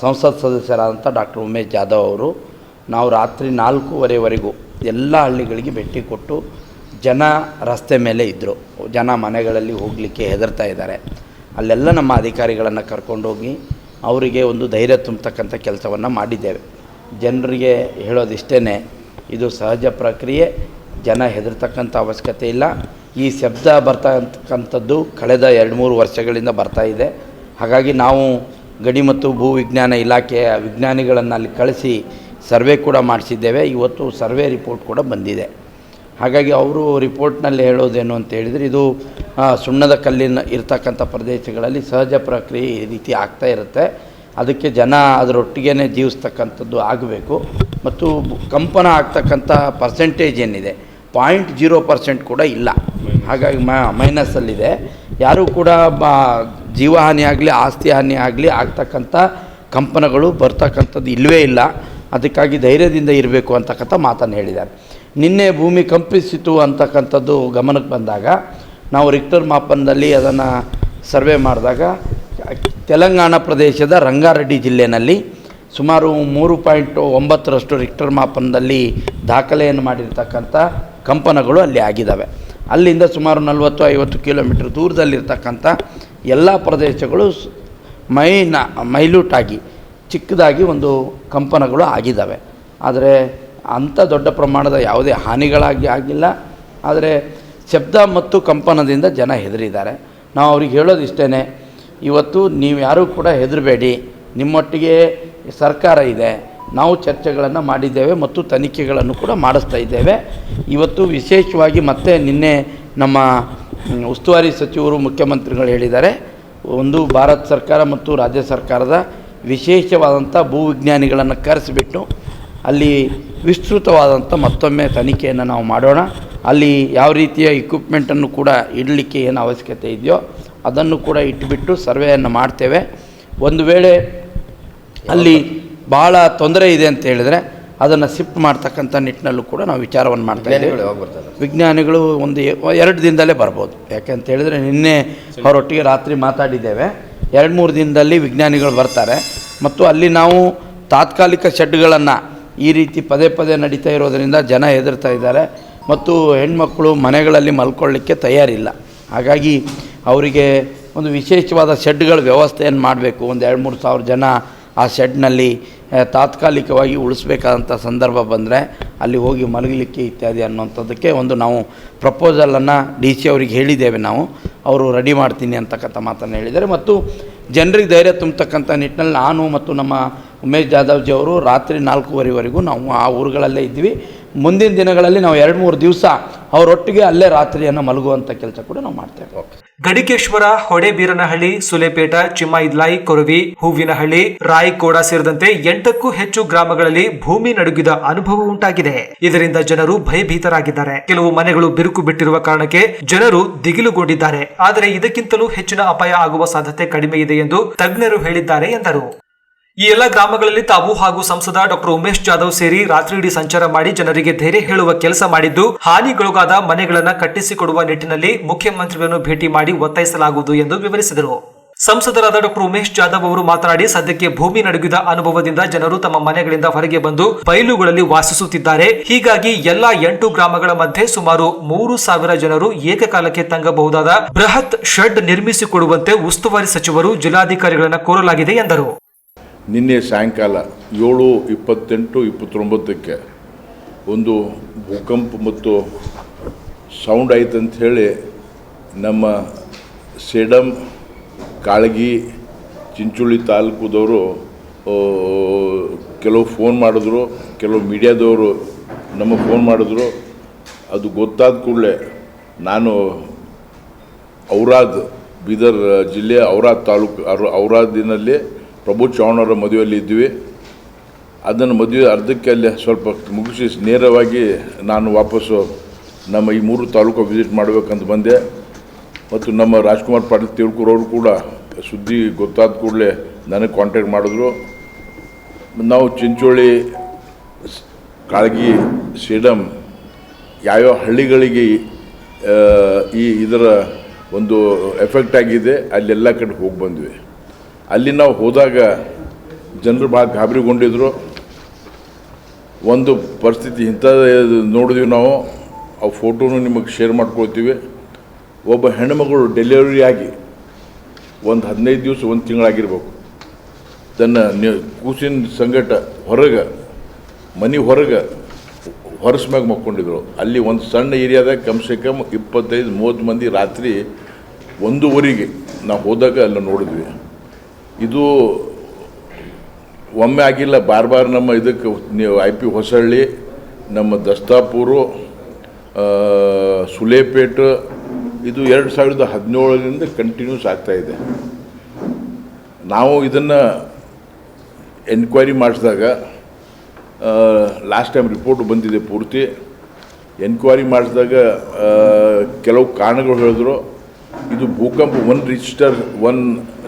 ಸಂಸತ್ ಸದಸ್ಯರಾದಂಥ ಡಾಕ್ಟರ್ ಉಮೇಶ್ ಜಾಧವ್ ಅವರು ನಾವು ರಾತ್ರಿ 4:15ವರೆಗೂ ಎಲ್ಲ ಹಳ್ಳಿಗಳಿಗೆ ಭೇಟಿ ಕೊಟ್ಟು, ಜನ ರಸ್ತೆ ಮೇಲೆ ಇದ್ದರು, ಜನ ಮನೆಗಳಲ್ಲಿ ಹೋಗಲಿಕ್ಕೆ ಹೆದರ್ತಾ ಇದ್ದಾರೆ. ಅಲ್ಲೆಲ್ಲ ನಮ್ಮ ಅಧಿಕಾರಿಗಳನ್ನು ಕರ್ಕೊಂಡೋಗಿ ಅವರಿಗೆ ಒಂದು ಧೈರ್ಯ ತುಂಬತಕ್ಕಂಥ ಕೆಲಸವನ್ನು ಮಾಡಿದ್ದೇವೆ. ಜನರಿಗೆ ಹೇಳೋದಿಷ್ಟೇ, ಇದು ಸಹಜ ಪ್ರಕ್ರಿಯೆ, ಜನ ಹೆದರ್ತಕ್ಕಂಥ ಅವಶ್ಯಕತೆ ಇಲ್ಲ. ಈ ಶಬ್ದ ಬರ್ತಕ್ಕಂಥದ್ದು ಕಳೆದ 2-3 ವರ್ಷಗಳಿಂದ ಬರ್ತಾ ಇದೆ. ಹಾಗಾಗಿ ನಾವು ಗಡಿ ಮತ್ತು ಭೂ ವಿಜ್ಞಾನ ಇಲಾಖೆಯ ವಿಜ್ಞಾನಿಗಳನ್ನು ಅಲ್ಲಿ ಕಳಿಸಿ ಸರ್ವೆ ಕೂಡ ಮಾಡಿಸಿದ್ದೇವೆ. ಇವತ್ತು ಸರ್ವೆ ರಿಪೋರ್ಟ್ ಕೂಡ ಬಂದಿದೆ. ಹಾಗಾಗಿ ಅವರು ರಿಪೋರ್ಟ್ನಲ್ಲಿ ಹೇಳೋದೇನು ಅಂತ ಹೇಳಿದರೆ, ಇದು ಸುಣ್ಣದ ಕಲ್ಲಿನ ಇರ್ತಕ್ಕಂಥ ಪ್ರದೇಶಗಳಲ್ಲಿ ಸಹಜ ಪ್ರಕ್ರಿಯೆ ಈ ರೀತಿ ಆಗ್ತಾ ಇರುತ್ತೆ. ಅದಕ್ಕೆ ಜನ ಅದರೊಟ್ಟಿಗೆ ಜೀವಿಸ್ತಕ್ಕಂಥದ್ದು ಆಗಬೇಕು. ಮತ್ತು ಕಂಪನ ಆಗ್ತಕ್ಕಂಥ ಪರ್ಸೆಂಟೇಜ್ ಏನಿದೆ 0.0% ಕೂಡ ಇಲ್ಲ. ಹಾಗಾಗಿ ಮೈನಸ್ಸಲ್ಲಿದೆ. ಯಾರೂ ಕೂಡ ಜೀವಹಾನಿ ಆಗಲಿ ಆಸ್ತಿ ಹಾನಿ ಆಗಲಿ ಆಗ್ತಕ್ಕಂಥ ಕಂಪನಗಳು ಬರ್ತಕ್ಕಂಥದ್ದು ಇಲ್ಲವೇ ಇಲ್ಲ. ಅದಕ್ಕಾಗಿ ಧೈರ್ಯದಿಂದ ಇರಬೇಕು ಅಂತಕ್ಕಂಥ ಮಾತನ್ನು ಹೇಳಿದ್ದಾರೆ. ನಿನ್ನೆ ಭೂಮಿ ಕಂಪಿಸಿತು ಅಂತಕ್ಕಂಥದ್ದು ಗಮನಕ್ಕೆ ಬಂದಾಗ ನಾವು ರಿಕ್ಟರ್ ಮಾಪನದಲ್ಲಿ ಅದನ್ನು ಸರ್ವೆ ಮಾಡಿದಾಗ ತೆಲಂಗಾಣ ಪ್ರದೇಶದ ರಂಗಾರೆಡ್ಡಿ ಜಿಲ್ಲೆಯಲ್ಲಿ ಸುಮಾರು 3.9ರಷ್ಟು ರಿಕ್ಟರ್ ಮಾಪನದಲ್ಲಿ ದಾಖಲೆಯನ್ನು ಮಾಡಿರ್ತಕ್ಕಂಥ ಕಂಪನಗಳು ಅಲ್ಲಿ ಆಗಿದ್ದಾವೆ. ಅಲ್ಲಿಂದ ಸುಮಾರು 40-50 ಕಿಲೋಮೀಟರ್ ದೂರದಲ್ಲಿರ್ತಕ್ಕಂಥ ಎಲ್ಲ ಪ್ರದೇಶಗಳು ಮೈಲ್ಯೂಟಾಗಿ ಚಿಕ್ಕದಾಗಿ ಒಂದು ಕಂಪನಗಳು ಆಗಿದ್ದಾವೆ. ಆದರೆ ಅಂಥ ದೊಡ್ಡ ಪ್ರಮಾಣದ ಯಾವುದೇ ಆಗಿಲ್ಲ. ಆದರೆ ಶಬ್ದ ಮತ್ತು ಕಂಪನದಿಂದ ಜನ ಹೆದರಿದ್ದಾರೆ. ನಾವು ಅವ್ರಿಗೆ ಹೇಳೋದಿಷ್ಟೇ, ಇವತ್ತು ನೀವು ಯಾರೂ ಕೂಡ ಹೆದರಬೇಡಿ, ನಿಮ್ಮೊಟ್ಟಿಗೆ ಸರ್ಕಾರ ಇದೆ, ನಾವು ಚರ್ಚೆಗಳನ್ನು ಮಾಡಿದ್ದೇವೆ ಮತ್ತು ತನಿಖೆಗಳನ್ನು ಕೂಡ ಮಾಡಿಸ್ತಾ ಇದ್ದೇವೆ. ಇವತ್ತು ವಿಶೇಷವಾಗಿ ಮತ್ತೆ ನಿನ್ನೆ ನಮ್ಮ ಉಸ್ತುವಾರಿ ಸಚಿವರು ಮುಖ್ಯಮಂತ್ರಿಗಳು ಹೇಳಿದ್ದಾರೆ, ಒಂದು ಭಾರತ ಸರ್ಕಾರ ಮತ್ತು ರಾಜ್ಯ ಸರ್ಕಾರದ ವಿಶೇಷವಾದಂಥ ಭೂವಿಜ್ಞಾನಿಗಳನ್ನು ಕರೆಸಿಬಿಟ್ಟು ಅಲ್ಲಿ ವಿಸ್ತೃತವಾದಂಥ ಮತ್ತೊಮ್ಮೆ ತನಿಖೆಯನ್ನು ನಾವು ಮಾಡೋಣ. ಅಲ್ಲಿ ಯಾವ ರೀತಿಯ ಇಕ್ವಿಪ್ಮೆಂಟನ್ನು ಕೂಡ ಇಡಲಿಕ್ಕೆ ಏನು ಅವಶ್ಯಕತೆ ಇದೆಯೋ ಅದನ್ನು ಕೂಡ ಇಟ್ಟುಬಿಟ್ಟು ಸರ್ವೆಯನ್ನು ಮಾಡ್ತೇವೆ. ಒಂದು ವೇಳೆ ಅಲ್ಲಿ ಭಾಳ ತೊಂದರೆ ಇದೆ ಅಂತ ಹೇಳಿದರೆ ಅದನ್ನು ಶಿಫ್ಟ್ ಮಾಡ್ತಕ್ಕಂಥ ನಿಟ್ಟಿನಲ್ಲೂ ಕೂಡ ನಾವು ವಿಚಾರವನ್ನು ಮಾಡ್ತಾ ಇದ್ದೇವೆ. ವಿಜ್ಞಾನಿಗಳು 1-2 ದಿನದಲ್ಲೇ ಬರ್ಬೋದು. ಯಾಕೆಂತ ಹೇಳಿದರೆ ನಿನ್ನೆ ಅವರೊಟ್ಟಿಗೆ ರಾತ್ರಿ ಮಾತಾಡಿದ್ದೇವೆ. 2-3 ದಿನದಲ್ಲಿ ವಿಜ್ಞಾನಿಗಳು ಬರ್ತಾರೆ. ಮತ್ತು ಅಲ್ಲಿ ನಾವು ತಾತ್ಕಾಲಿಕ ಶೆಡ್ಗಳನ್ನು ಈ ರೀತಿ ಪದೇ ನಡೀತಾ ಇರೋದರಿಂದ ಜನ ಹೆದರ್ತಾ ಇದ್ದಾರೆ ಮತ್ತು ಹೆಣ್ಮಕ್ಕಳು ಮನೆಗಳಲ್ಲಿ ಮಲ್ಕೊಳ್ಳಿಕ್ಕೆ ತಯಾರಿಲ್ಲ. ಹಾಗಾಗಿ ಅವರಿಗೆ ಒಂದು ವಿಶೇಷವಾದ ಶೆಡ್ಗಳ ವ್ಯವಸ್ಥೆಯನ್ನು ಮಾಡಬೇಕು. 2-3 ಸಾವಿರ ಜನ ಆ ಶೆಡ್ನಲ್ಲಿ ತಾತ್ಕಾಲಿಕವಾಗಿ ಉಳಿಸ್ಬೇಕಾದಂಥ ಸಂದರ್ಭ ಬಂದರೆ ಅಲ್ಲಿ ಹೋಗಿ ಮಲಗಲಿಕ್ಕೆ ಇತ್ಯಾದಿ ಅನ್ನೋಂಥದ್ದಕ್ಕೆ ಒಂದು ನಾವು ಪ್ರಪೋಸಲನ್ನು DC ಅವರಿಗೆ ಹೇಳಿದ್ದೇವೆ. ಅವರು ರೆಡಿ ಮಾಡ್ತೀನಿ ಅಂತಕ್ಕಂಥ ಮಾತನ್ನು ಹೇಳಿದ್ದಾರೆ. ಮತ್ತು ಜನರಿಗೆ ಧೈರ್ಯ ತುಂಬತಕ್ಕಂಥ ನಿಟ್ಟಿನಲ್ಲಿ ನಾನು ಮತ್ತು ನಮ್ಮ ಉಮೇಶ್ ಜಾಧವ್ಜಿ ಅವರು ರಾತ್ರಿ 4:15ವರೆಗೂ ನಾವು ಆ ಊರುಗಳಲ್ಲೇ ಇದ್ವಿ. ಮುಂದಿನ ದಿನಗಳಲ್ಲಿ ನಾವು 2-3 ದಿವಸ ಅವರೊಟ್ಟಿಗೆ ಅಲ್ಲೇ ರಾತ್ರಿಯನ್ನು ಮಲಗುವಂಥ ಕೆಲಸ ಕೂಡ ನಾವು ಮಾಡ್ತೇವೆ. ಗಡಿಕೇಶ್ವರ, ಹೊಡೆಬೀರನಹಳ್ಳಿ, ಸುಲೇಪೇಟ, ಚಿಮ್ಮೈದ್ಲಾಯಿ, ಕೊರವಿ, ಹೂವಿನಹಳ್ಳಿ, ರಾಯಕೋಡ ಸೇರಿದಂತೆ 8ಕ್ಕೂ ಹೆಚ್ಚು ಗ್ರಾಮಗಳಲ್ಲಿ ಭೂಮಿ ನಡುಗಿದ ಅನುಭವ ಉಂಟಾಗಿದೆ. ಇದರಿಂದ ಜನರು ಭಯಭೀತರಾಗಿದ್ದಾರೆ. ಕೆಲವು ಮನೆಗಳು ಬಿರುಕು ಬಿಟ್ಟಿರುವ ಕಾರಣಕ್ಕೆ ಜನರು ದಿಗಿಲುಗೊಂಡಿದ್ದಾರೆ. ಆದರೆ ಇದಕ್ಕಿಂತಲೂ ಹೆಚ್ಚಿನ ಅಪಾಯ ಆಗುವ ಸಾಧ್ಯತೆ ಕಡಿಮೆ ಇದೆ ಎಂದು ತಜ್ಞರು ಹೇಳಿದ್ದಾರೆ ಎಂದರು. ಈ ಎಲ್ಲ ಗ್ರಾಮಗಳಲ್ಲಿ ತಾವು ಹಾಗೂ ಸಂಸದ ಡಾಕ್ಟರ್ ಉಮೇಶ್ ಜಾಧವ್ ಸೇರಿ ರಾತ್ರಿಯಿಡೀ ಸಂಚಾರ ಮಾಡಿ ಜನರಿಗೆ ಧೈರ್ಯ ಹೇಳುವ ಕೆಲಸ ಮಾಡಿದ್ದು, ಹಾನಿಗೊಳಗಾದ ಮನೆಗಳನ್ನು ಕಟ್ಟಿಸಿಕೊಡುವ ನಿಟ್ಟಿನಲ್ಲಿ ಮುಖ್ಯಮಂತ್ರಿಗಳನ್ನು ಭೇಟಿ ಮಾಡಿ ಒತ್ತಾಯಿಸಲಾಗುವುದು ಎಂದು ವಿವರಿಸಿದರು. ಸಂಸದರಾದ ಡಾಕ್ಟರ್ ಉಮೇಶ್ ಜಾಧವ್ ಅವರು ಮಾತನಾಡಿ, ಸದ್ಯಕ್ಕೆ ಭೂಮಿ ನಡುಗಿದ ಅನುಭವದಿಂದ ಜನರು ತಮ್ಮ ಮನೆಗಳಿಂದ ಹೊರಗೆ ಬಂದು ಬಯಲುಗಳಲ್ಲಿ ವಾಸಿಸುತ್ತಿದ್ದಾರೆ. ಹೀಗಾಗಿ ಎಲ್ಲಾ 8 ಗ್ರಾಮಗಳ ಮಧ್ಯೆ ಸುಮಾರು 3,000 ಜನರು ಏಕಕಾಲಕ್ಕೆ ತಂಗಬಹುದಾದ ಬೃಹತ್ ಶೆಡ್ ನಿರ್ಮಿಸಿಕೊಡುವಂತೆ ಉಸ್ತುವಾರಿ ಸಚಿವರು ಜಿಲ್ಲಾಧಿಕಾರಿಗಳನ್ನು ಕೋರಲಾಗಿದೆ ಎಂದರು. ನಿನ್ನೆ ಸಾಯಂಕಾಲ 7:28-29ಕ್ಕೆ ಒಂದು ಭೂಕಂಪ ಮತ್ತು ಸೌಂಡ್ ಆಯ್ತಂತ ಹೇಳಿ ನಮ್ಮ ಸೇಡಂ, ಕಾಳಗಿ, ಚಿಂಚೋಳಿ ತಾಲೂಕುದವರು ಕೆಲವು ಫೋನ್ ಮಾಡಿದ್ರು, ಕೆಲವು ಮೀಡಿಯಾದವರು ನಮಗೆ ಫೋನ್ ಮಾಡಿದ್ರು. ಅದು ಗೊತ್ತಾದ ಕೂಡಲೇ ನಾನು ಔರಾದ್, ಬೀದರ್ ಜಿಲ್ಲೆಯ ಔರಾದ್ ತಾಲೂಕು ಔರಾದಿನಲ್ಲಿ ಪ್ರಭು ಚೌಹಾಣವರ ಮದುವೆಯಲ್ಲಿ ಇದ್ವಿ. ಅದನ್ನು ಮದುವೆ ಅರ್ಧಕ್ಕೆ ಅಲ್ಲಿ ಸ್ವಲ್ಪ ಮುಗಿಸಿ ನೇರವಾಗಿ ನಾನು ವಾಪಸ್ಸು ನಮ್ಮ ಈ 3 ತಾಲೂಕು ವಿಸಿಟ್ ಮಾಡಬೇಕಂತ ಬಂದೆ. ಮತ್ತು ನಮ್ಮ ರಾಜ್ಕುಮಾರ್ ಪಾಟೀಲ್ ತಿಳ್ಕೂರವರು ಕೂಡ ಸುದ್ದಿ ಗೊತ್ತಾದ ಕೂಡಲೇ ನನಗೆ ಕಾಂಟ್ಯಾಕ್ಟ್ ಮಾಡಿದ್ರು. ನಾವು ಚಿಂಚೋಳಿ, ಕಾಳಗಿ, ಸೇಡಂ ಯಾವ್ಯಾವ ಹಳ್ಳಿಗಳಿಗೆ ಇದರ ಒಂದು ಎಫೆಕ್ಟ್ ಆಗಿದೆ ಅಲ್ಲೆಲ್ಲ ಕಡೆ ಹೋಗಿ ಬಂದ್ವಿ. ಅಲ್ಲಿ ನಾವು ಹೋದಾಗ ಜನರು ಭಾಳ ಗಾಬರಿಗೊಂಡಿದ್ರು. ಒಂದು ಪರಿಸ್ಥಿತಿ ಇಂಥದ್ದು ನೋಡಿದ್ವಿ ನಾವು. ಆ ಫೋಟೋನು ನಿಮಗೆ ಶೇರ್ ಮಾಡ್ಕೊಳ್ತೀವಿ. ಒಬ್ಬ ಹೆಣ್ಣುಮಗಳು ಡೆಲಿವರಿ ಆಗಿ ಒಂದು 15 ದಿವಸ, 1 ತಿಂಗಳಾಗಿರ್ಬೇಕು. ತನ್ನ ಕೂಸಿನ ಸಂಗಟ ಹೊರಗೆ, ಮನೆ ಹೊರಗೆ ಹೊರಸ್ಮ್ಯಾಗ ಮಕ್ಕೊಂಡಿದ್ರು. ಅಲ್ಲಿ ಒಂದು ಸಣ್ಣ ಏರಿಯಾದಾಗ ಕಮ್ಸೆ ಕಮ್ 25-30 ಮಂದಿ ರಾತ್ರಿ 1:00 ನಾವು ಹೋದಾಗ ಅಲ್ಲಿ ನೋಡಿದ್ವಿ. ಇದು ಒಮ್ಮೆ ಆಗಿಲ್ಲ, ಬಾರ್ ನಮ್ಮ ಇದಕ್ಕೆ ನೀವು IP ಹೊಸಹಳ್ಳಿ, ನಮ್ಮ ದಸ್ತಾಪುರು, ಸುಲೇಪೇಟ್ ಇದು 2017ರಿಂದ ಕಂಟಿನ್ಯೂಸ್ ಆಗ್ತಾಯಿದೆ. ನಾವು ಇದನ್ನು ಎನ್ಕ್ವೈರಿ ಮಾಡಿಸಿದಾಗ ಲಾಸ್ಟ್ ಟೈಮ್ ರಿಪೋರ್ಟ್ ಬಂದಿದೆ ಪೂರ್ತಿ. ಎನ್ಕ್ವೈರಿ ಮಾಡಿಸಿದಾಗ ಕೆಲವು ಕಾರಣಗಳು ಹೇಳಿದ್ರು. ಇದು ಭೂಕಂಪ 1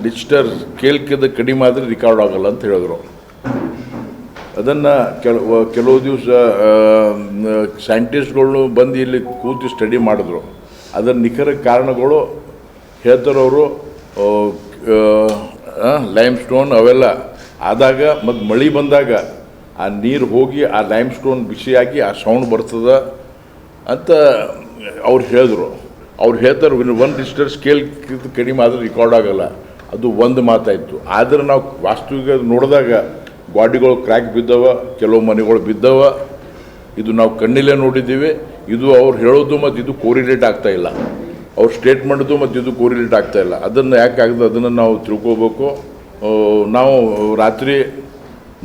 ರಿಚ್ಟರ್ ಸ್ಕೇಲ್ಕಿಂತ ಕಡಿಮೆ ಆದರೆ ರಿಕಾರ್ಡ್ ಆಗಲ್ಲ ಅಂತ ಹೇಳಿದ್ರು. ಅದನ್ನು ಕೆಲವು ದಿವಸ ಸೈಂಟಿಸ್ಟ್ಗಳು ಬಂದು ಇಲ್ಲಿ ಕೂತು ಸ್ಟಡಿ ಮಾಡಿದ್ರು. ಅದರ ನಿಖರ ಕಾರಣಗಳು ಹೇಳ್ತಾರವರು. ಲೈಮ್ ಸ್ಟೋನ್ ಅವೆಲ್ಲ ಆದಾಗ ಮತ್ತು ಮಳೆ ಬಂದಾಗ ಆ ನೀರು ಹೋಗಿ ಆ ಲೈಮ್ ಸ್ಟೋನ್ ಬಿಸಿಯಾಗಿ ಆ ಸೌಂಡ್ ಬರ್ತದೆ ಅಂತ ಅವ್ರು ಹೇಳಿದ್ರು. ಅವ್ರು ಹೇಳ್ತಾರೆ 1 ರಿಕ್ಟರ್ ಸ್ಕೇಲ್ ಕಡಿಮೆ ಆದರೆ ರೆಕಾರ್ಡ್ ಆಗೋಲ್ಲ, ಅದು ಒಂದು ಮಾತಾಯಿತು. ಆದರೆ ನಾವು ವಾಸ್ತವಿಕ ನೋಡಿದಾಗ ಗಾಡಿಗಳು ಕ್ರ್ಯಾಕ್ ಬಿದ್ದವ, ಕೆಲವು ಮನೆಗಳು ಬಿದ್ದವ, ಇದು ನಾವು ಕಣ್ಣಿಲ್ಲೇ ನೋಡಿದ್ದೀವಿ. ಇದು ಅವ್ರು ಹೇಳೋದು ಮತ್ತು ಇದು ಕೋರಿಲೇಟ್ ಆಗ್ತಾಯಿಲ್ಲ, ಅವ್ರು ಸ್ಟೇಟ್ಮೆಂಟ್ದು ಮತ್ತು ಇದು ಕೋರಿಲೇಟ್ ಆಗ್ತಾಯಿಲ್ಲ. ಅದನ್ನು ಯಾಕೆ ಆಗಿದೆ ಅದನ್ನು ನಾವು ತಿಳ್ಕೋಬೇಕು. ನಾವು ರಾತ್ರಿ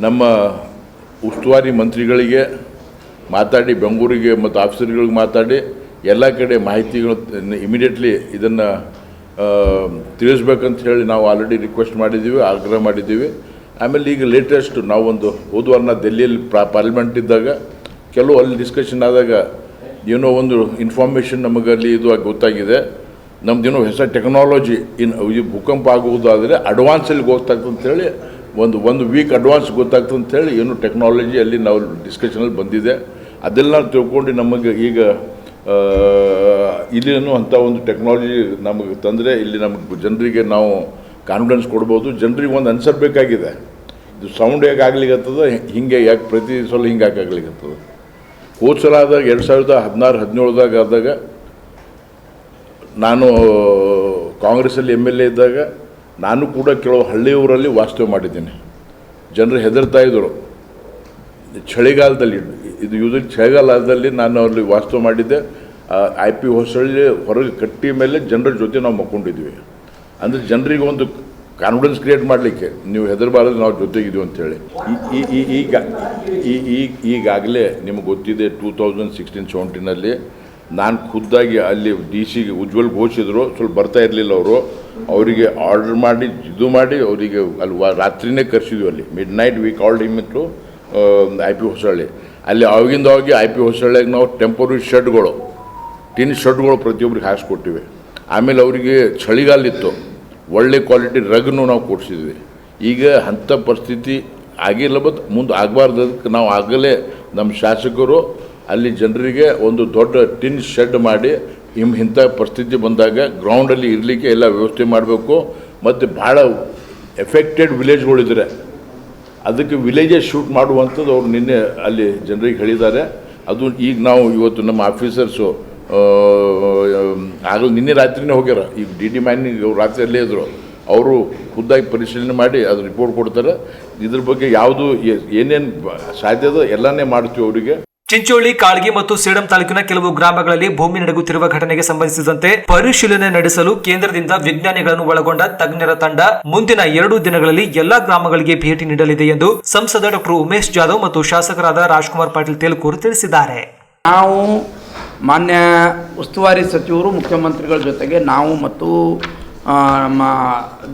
ನಮ್ಮ ಉಸ್ತುವಾರಿ ಮಂತ್ರಿಗಳಿಗೆ ಮಾತಾಡಿ, ಬೆಂಗಳೂರಿಗೆ ಮತ್ತು ಆಫೀಸರ್ಗಳಿಗೆ ಮಾತಾಡಿ ಎಲ್ಲ ಕಡೆ ಮಾಹಿತಿಗಳು ಇಮಿಡಿಯೇಟ್ಲಿ ಇದನ್ನು ತಿಳಿಸ್ಬೇಕಂತ ಹೇಳಿ ನಾವು ಆಲ್ರೆಡಿ ರಿಕ್ವೆಸ್ಟ್ ಮಾಡಿದ್ದೀವಿ, ಆಗ್ರಹ ಮಾಡಿದ್ದೀವಿ. ಆಮೇಲೆ ಈಗ ಲೇಟೆಸ್ಟ್ ನಾವೊಂದು ಹೋದ್ವಾರನ ದೆಹಲಿಯಲ್ಲಿ ಪಾರ್ಲಿಮೆಂಟ್ ಇದ್ದಾಗ ಕೆಲವು ಅಲ್ಲಿ ಡಿಸ್ಕಷನ್ ಆದಾಗ ಏನೋ ಒಂದು ಇನ್ಫಾರ್ಮೇಷನ್ ನಮಗೆ ಅಲ್ಲಿ ಇದು ಗೊತ್ತಾಗಿದೆ. ನಮ್ದೇನೋ ಹೊಸ ಟೆಕ್ನಾಲಜಿ ಈ ಭೂಕಂಪ ಆಗುವುದಾದರೆ ಅಡ್ವಾನ್ಸಲ್ಲಿ ಗೊತ್ತಾಗ್ತದೆ ಅಂತೇಳಿ ಒಂದು ವೀಕ್ ಅಡ್ವಾನ್ಸ್ ಗೊತ್ತಾಗ್ತದೆ ಅಂತೇಳಿ ಏನು ಟೆಕ್ನಾಲಜಿ ಅಲ್ಲಿ ನಾವು ಡಿಸ್ಕಷನಲ್ಲಿ ಬಂದಿದೆ. ಅದೆಲ್ಲ ತಿಳ್ಕೊಂಡು ನಮಗೆ ಈಗ ಇಲ್ಲಿನೂ ಅಂಥ ಒಂದು ಟೆಕ್ನಾಲಜಿ ನಮಗೆ ತಂದರೆ ಇಲ್ಲಿ ನಮಗೆ ಜನರಿಗೆ ನಾವು ಕಾನ್ಫಿಡೆನ್ಸ್ ಕೊಡ್ಬೋದು. ಜನರಿಗೆ ಒಂದು ಆನ್ಸರ್ ಬೇಕಾಗಿದೆ, ಇದು ಸೌಂಡ್ ಹೇಗೆ ಆಗ್ಲಿಕ್ಕತ್ತದ, ಹಿಂಗೆ ಯಾಕೆ ಪ್ರತಿ ಸಲ ಹಿಂಗೆ ಆಗ್ಲಿಕ್ಕತ್ತದ. ಹೋದ ಸಲ ಆದಾಗ 2016-17 ಆದಾಗ ನಾನು ಕಾಂಗ್ರೆಸ್ಸಲ್ಲಿ MLA ಇದ್ದಾಗ ನಾನು ಕೂಡ ಕೆಲವು ಹಳ್ಳಿಯೂರಲ್ಲಿ ವಾಸ್ತವ್ಯ ಮಾಡಿದ್ದೀನಿ. ಜನರು ಹೆದರ್ತಾ ಇದ್ದರು. ಚಳಿಗಾಲದಲ್ಲಿ ಇದು ಯೂಸಲಿ ಚಳಿಗಾಲದಲ್ಲಿ ನಾನು ಅಲ್ಲಿ ವಾಸ್ತವ್ಯ ಮಾಡಿದ್ದೆ. IP ಹೊಸಳ್ಳಿ ಹೊರಗೆ ಕಟ್ಟಿ ಮೇಲೆ ಜನರ ಜೊತೆ ನಾವು ಮಕ್ಕೊಂಡಿದ್ವಿ. ಅಂದರೆ ಜನರಿಗೆ ಒಂದು ಕಾನ್ಫಿಡೆನ್ಸ್ ಕ್ರಿಯೇಟ್ ಮಾಡಲಿಕ್ಕೆ, ನೀವು ಹೆದರಬಾರ್ದು, ನಾವು ಜೊತೆಗಿದ್ದೀವಿ ಅಂಥೇಳಿ. ಈಗಾಗಲೇ ನಿಮಗೆ ಗೊತ್ತಿದೆ 2016-17 ನಾನು ಖುದ್ದಾಗಿ ಅಲ್ಲಿ DC ಉಜ್ವಲ್ ಘೋಷಿದ್ರು, ಸ್ವಲ್ಪ ಬರ್ತಾ ಇರಲಿಲ್ಲ ಅವರು, ಅವರಿಗೆ ಆರ್ಡರ್ ಮಾಡಿ ಇದು ಮಾಡಿ ಅವರಿಗೆ ಅಲ್ಲಿ ರಾತ್ರಿನೇ ಕರೆಸಿದ್ವಿ. ಅಲ್ಲಿ midnight we called him to IP Hosalli. ಅಲ್ಲಿ ಅವಾಗಿಂದಾಗಿ IP ಹೊಸಳ್ಳಿಯಾಗ ನಾವು ಟೆಂಪರರಿ ಶೆಡ್ಗಳು, ಟಿನ್ ಶೆಡ್ಗಳು ಪ್ರತಿಯೊಬ್ಬರಿಗೆ ಹಾಕಿಸ್ಕೊಟ್ಟಿವಿ. ಆಮೇಲೆ ಅವರಿಗೆ ಚಳಿಗಾಲಿತ್ತು, ಒಳ್ಳೆ ಕ್ವಾಲಿಟಿ ರಗ್ನು ನಾವು ಕೊಡಿಸಿದ್ವಿ. ಈಗ ಅಂಥ ಪರಿಸ್ಥಿತಿ ಆಗಿಲ್ಲ, ಬಟ್ ಮುಂದೆ ಆಗಬಾರ್ದು. ಅದಕ್ಕೆ ನಾವು ಆಗಲೇ ನಮ್ಮ ಶಾಸಕರು ಅಲ್ಲಿ ಜನರಿಗೆ ಒಂದು ದೊಡ್ಡ ಟಿನ್ ಶೆಡ್ ಮಾಡಿ ಇಂಥ ಪರಿಸ್ಥಿತಿ ಬಂದಾಗ ಗ್ರೌಂಡಲ್ಲಿ ಇರಲಿಕ್ಕೆ ಎಲ್ಲ ವ್ಯವಸ್ಥೆ ಮಾಡಬೇಕು. ಮತ್ತು ಭಾಳ ಎಫೆಕ್ಟೆಡ್ ವಿಲೇಜ್ಗಳಿದ್ರೆ ಅದಕ್ಕೆ ವಿಲೇಜೇ ಶೂಟ್ ಮಾಡುವಂಥದ್ದು ಅವ್ರು ನಿನ್ನೆ ಅಲ್ಲಿ ಜನರಿಗೆ ಹೇಳಿದ್ದಾರೆ. ಅದು ಈಗ ನಾವು ಇವತ್ತು ನಮ್ಮ ಆಫೀಸರ್ಸು ಆಗಲೂ ನಿನ್ನೆ ರಾತ್ರಿನೇ ಹೋಗ್ಯಾರ. ಈಗ DD ಮೈನಿಂಗ್ ಅವ್ರು ರಾತ್ರಿಯಲ್ಲೇ ಇದ್ದರು. ಅವರು ಖುದ್ದಾಗಿ ಪರಿಶೀಲನೆ ಮಾಡಿ ಅದು ರಿಪೋರ್ಟ್ ಕೊಡ್ತಾರೆ. ಇದ್ರ ಬಗ್ಗೆ ಯಾವುದು ಏನೇನು ಸಾಧ್ಯದ ಎಲ್ಲನೇ ಮಾಡ್ತೀವಿ ಅವರಿಗೆ. ಚಿಂಚೋಳಿ, ಕಾಳ್ಗಿ ಮತ್ತು ಸೇಡಂ ತಾಲೂಕಿನ ಕೆಲವು ಗ್ರಾಮಗಳಲ್ಲಿ ಭೂಮಿ ನಡುಗುತ್ತಿರುವ ಘಟನೆಗೆ ಸಂಬಂಧಿಸಿದಂತೆ ಪರಿಶೀಲನೆ ನಡೆಸಲು ಕೇಂದ್ರದಿಂದ ವಿಜ್ಞಾನಿಗಳನ್ನು ಒಳಗೊಂಡ ತಜ್ಞರ ತಂಡ ಮುಂದಿನ 2 ದಿನಗಳಲ್ಲಿ ಎಲ್ಲಾ ಗ್ರಾಮಗಳಿಗೆ ಭೇಟಿ ನೀಡಲಿದೆ ಎಂದು ಸಂಸದ ಡಾಕ್ಟರ್ ಉಮೇಶ್ ಜಾಧವ್ ಮತ್ತು ಶಾಸಕರಾದ ರಾಜ್ಕುಮಾರ್ ಪಾಟೀಲ್ ತೇಲ್ಕೂರು ತಿಳಿಸಿದ್ದಾರೆ. ನಾವು ಮಾನ್ಯ ಉಸ್ತುವಾರಿ ಸಚಿವರು, ಮುಖ್ಯಮಂತ್ರಿಗಳ ಜೊತೆಗೆ ನಾವು ಮತ್ತು ನಮ್ಮ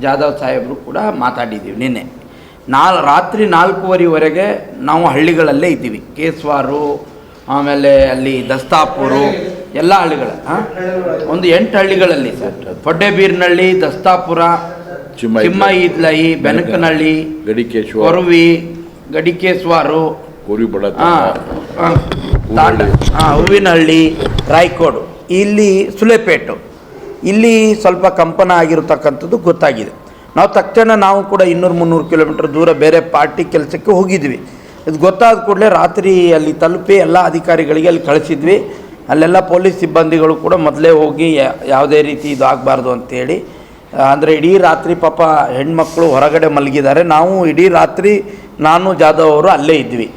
ಜಾಧವ್ ಸಾಹೇಬರು ಕೂಡ ಮಾತಾಡಿದ್ದೀವಿ. ನಿನ್ನೆ ರಾತ್ರಿ 4:15ವರೆಗೆ ನಾವು ಹಳ್ಳಿಗಳಲ್ಲೇ ಇದ್ದೀವಿ. ಕೇಸ್ವಾರು, ಆಮೇಲೆ ಅಲ್ಲಿ ದಸ್ತಾಪುರು, ಎಲ್ಲ ಹಳ್ಳಿಗಳ ಒಂದು 8 ಹಳ್ಳಿಗಳಲ್ಲಿ ಸರ್, ಪೊಡ್ಡೆಬೀರ್ನಹಳ್ಳಿ, ದಸ್ತಾಪುರ, ಚಿಮ್ಮೈದ್ಲೈ, ಬೆನಕನಹಳ್ಳಿ, ಕೊರವಿ, ಗಡಿಕೇಸ್ವಾರು, ಹೂವಿನಹಳ್ಳಿ, ರಾಯಕೋಡು, ಇಲ್ಲಿ ಸುಲೆಪೇಟು, ಇಲ್ಲಿ ಸ್ವಲ್ಪ ಕಂಪನ ಆಗಿರತಕ್ಕಂಥದ್ದು ಗೊತ್ತಾಗಿದೆ. ನಾವು ತಕ್ಷಣ ನಾವು ಕೂಡ 200-300 ಕಿಲೋಮೀಟರ್ ದೂರ ಬೇರೆ ಪಾರ್ಟಿ ಕೆಲಸಕ್ಕೆ ಹೋಗಿದ್ವಿ. ಇದು ಗೊತ್ತಾದ ಕೂಡಲೇ ರಾತ್ರಿ ಅಲ್ಲಿ ತಲುಪಿ ಎಲ್ಲ ಅಧಿಕಾರಿಗಳಿಗೆ ಅಲ್ಲಿ ಕಳಿಸಿದ್ವಿ. ಅಲ್ಲೆಲ್ಲ ಪೊಲೀಸ್ ಸಿಬ್ಬಂದಿಗಳು ಕೂಡ ಮೊದಲೇ ಹೋಗಿ ಯಾವುದೇ ರೀತಿ ಇದು ಆಗಬಾರ್ದು ಅಂತೇಳಿ, ಅಂದರೆ ಇಡೀ ರಾತ್ರಿ ಪಾಪ ಹೆಣ್ಮಕ್ಳು ಹೊರಗಡೆ ಮಲಗಿದ್ದಾರೆ. ನಾವು ಇಡೀ ರಾತ್ರಿ ನಾನು ಜಾಧವ್ ಅವರು ಅಲ್ಲೇ ಇದ್ವಿ.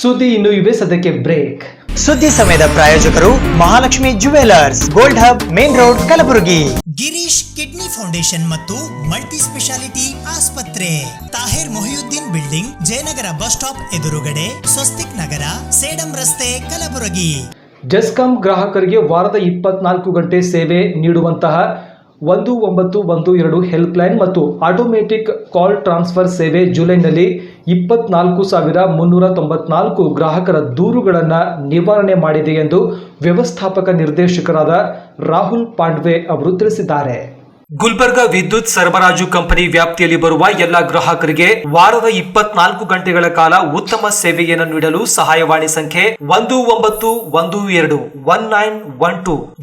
ಸುದ್ದಿ ಇನ್ನು ಇವೆ, ಸದ್ಯಕ್ಕೆ ಬ್ರೇಕ್. ಸುದ್ದಿ ಸಮಯದ ಪ್ರಾಯೋಜಕರು Mahalakshmi jewellers, gold hub, main road, Kalaburagi. Girish kidney foundation ಮತ್ತು ಮಲ್ಟಿ ಸ್ಪೆಷಾಲಿಟಿ ಆಸ್ಪತ್ರೆ, Tahir Mohiuddin building, Jayanagar bus stop ಎದುರುಗಡೆ, ಸ್ವಸ್ತಿಕ್ ನಗರ, ಸೇಡಂ ರಸ್ತೆ, ಕಲಬುರಗಿ. ಜೆಸ್ಕಾಂ ಗ್ರಾಹಕರಿಗೆ ವಾರದ 24 ಗಂಟೆ ಸೇವೆ ನೀಡುವಂತಹ 1912 ಹೆಲ್ಪ್ಲೈನ್ ಮತ್ತು ಆಟೋಮೆಟಿಕ್ ಕಾಲ್ ಟ್ರಾನ್ಸ್ಫರ್ ಸೇವೆ ಜುಲೈನಲ್ಲಿ 24,394 ಗ್ರಾಹಕರ ದೂರುಗಳನ್ನು ನಿವಾರಣೆ ಮಾಡಿದೆ ಎಂದು ವ್ಯವಸ್ಥಾಪಕ ನಿರ್ದೇಶಕರಾದ ರಾಹುಲ್ ಪಾಂಡ್ವೆ ಅವರು ತಿಳಿಸಿದ್ದಾರೆ. ಗುಲ್ಬರ್ಗಾ ವಿದ್ಯುತ್ ಸರಬರಾಜು ಕಂಪನಿ ವ್ಯಾಪ್ತಿಯಲ್ಲಿ ಬರುವ ಎಲ್ಲ ಗ್ರಾಹಕರಿಗೆ ವಾರದ 24 ಗಂಟೆಗಳ ಕಾಲ ಉತ್ತಮ ಸೇವೆಯನ್ನು ನೀಡಲು ಸಹಾಯವಾಣಿ ಸಂಖ್ಯೆ 1912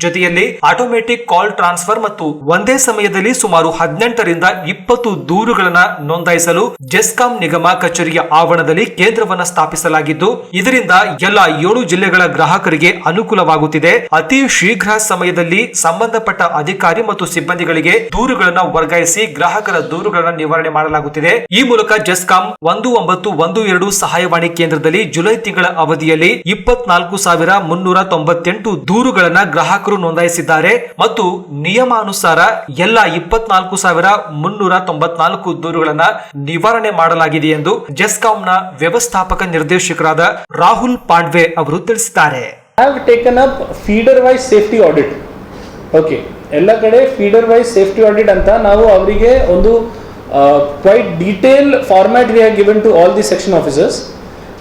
ಜೊತೆಯಲ್ಲಿ ಆಟೋಮೆಟಿಕ್ ಕಾಲ್ ಟ್ರಾನ್ಸ್ಫರ್ ಮತ್ತು ಒಂದೇ ಸಮಯದಲ್ಲಿ ಸುಮಾರು 18 ರಿಂದ 20 ದೂರುಗಳನ್ನು ನೋಂದಾಯಿಸಲು ಜೆಸ್ಕಾಂ ನಿಗಮ ಕಚೇರಿಯ ಆವರಣದಲ್ಲಿ ಕೇಂದ್ರವನ್ನು ಸ್ಥಾಪಿಸಲಾಗಿದ್ದು ಇದರಿಂದ ಎಲ್ಲ 7 ಜಿಲ್ಲೆಗಳ ಗ್ರಾಹಕರಿಗೆ ಅನುಕೂಲವಾಗುತ್ತಿದೆ. ಅತಿ ಶೀಘ್ರ ಸಮಯದಲ್ಲಿ ಸಂಬಂಧಪಟ್ಟ ಅಧಿಕಾರಿ ಮತ್ತು ಸಿಬ್ಬಂದಿಗಳಿಗೆ ದೂರುಗಳನ್ನು ವರ್ಗಾಯಿಸಿ ಗ್ರಾಹಕರ ದೂರುಗಳನ್ನು ನಿವಾರಣೆ ಮಾಡಲಾಗುತ್ತಿದೆ. ಈ ಮೂಲಕ ಜೆಸ್ಕಾಂ 1912 ಸಹಾಯವಾಣಿ ಕೇಂದ್ರದಲ್ಲಿ ಜುಲೈ ತಿಂಗಳ ಅವಧಿಯಲ್ಲಿ 24,398 ದೂರುಗಳನ್ನು ಗ್ರಾಹಕರು ನೋಂದಾಯಿಸಿದ್ದಾರೆ ಮತ್ತು ನಿಯಮಾನುಸಾರ ಎಲ್ಲ 24,394 ದೂರುಗಳನ್ನು ನಿವಾರಣೆ ಮಾಡಲಾಗಿದೆ ಎಂದು ಜೆಸ್ಕಾಂನ ವ್ಯವಸ್ಥಾಪಕ ನಿರ್ದೇಶಕರಾದ ರಾಹುಲ್ ಪಾಂಡ್ವೆ ಅವರು ತಿಳಿಸಿದ್ದಾರೆ. have taken up feeder wise safety audit. Okay, ಎಲ್ಲ ಕಡೆ ಫೀಡರ್ ವೈಸ್ ಸೇಫ್ಟಿ ಆಡಿಟ್ ಅಂತ ನಾವು ಅವರಿಗೆ ಒಂದು quite detail format we have given to all the section officers.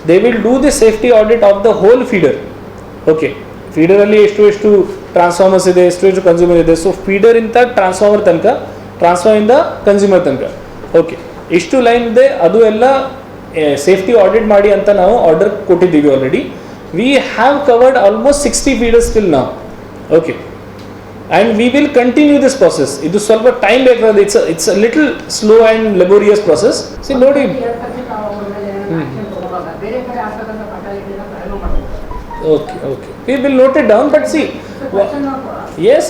They will do the safety audit of the whole feeder. Okay, ಫೀಡರಲ್ಲಿ ಎಷ್ಟು transformers ಇದೆ, ಎಷ್ಟು ಕನ್ಸ್ಯೂಮರ್ ಇದೆ. ಸೊ ಫೀಡರಿಂದ ಟ್ರಾನ್ಸ್ಫಾರ್ಮರ್ ತನಕ, ಟ್ರಾನ್ಸ್ಫಾರ್ಮರಿಂದ ಕನ್ಸ್ಯೂಮರ್ ತನಕ, ಓಕೆ, ಇಷ್ಟು ಲೈನ್ ಇದೆ, ಅದು ಎಲ್ಲ ಸೇಫ್ಟಿ ಆಡಿಟ್ ಮಾಡಿ ಅಂತ ನಾವು ಆರ್ಡರ್ ಕೊಟ್ಟಿದ್ದೀವಿ already. We have covered almost 60 feeders till now. Okay, and we will continue this process. ಇದು ಸ್ವಲ್ಪ ಟೈಮ್ ಬೇಕಾದ್ರೆ it's a little slow and laborious process. See, ನೋಡಿ, okay, we will note it down, but see, yes,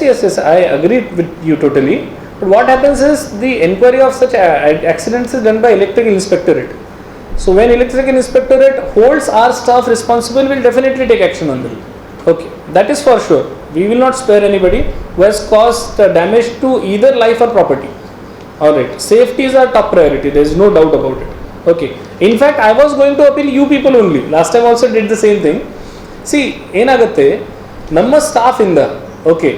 I agree with you totally, but what happens is the enquiry of such accidents is done by electrical inspectorate. So when electrical inspectorate holds our staff responsible, will definitely take action on them. Okay, that is for sure. We will not spare anybody who has caused damage to either life or property. Alright, safety is our top priority, there is no doubt about it. Okay, in fact I was going to appeal you people only. Last time also did the same thing. See, ಏನಾಗುತ್ತೆ ನಮ್ಮ staff ಇಂದ, okay,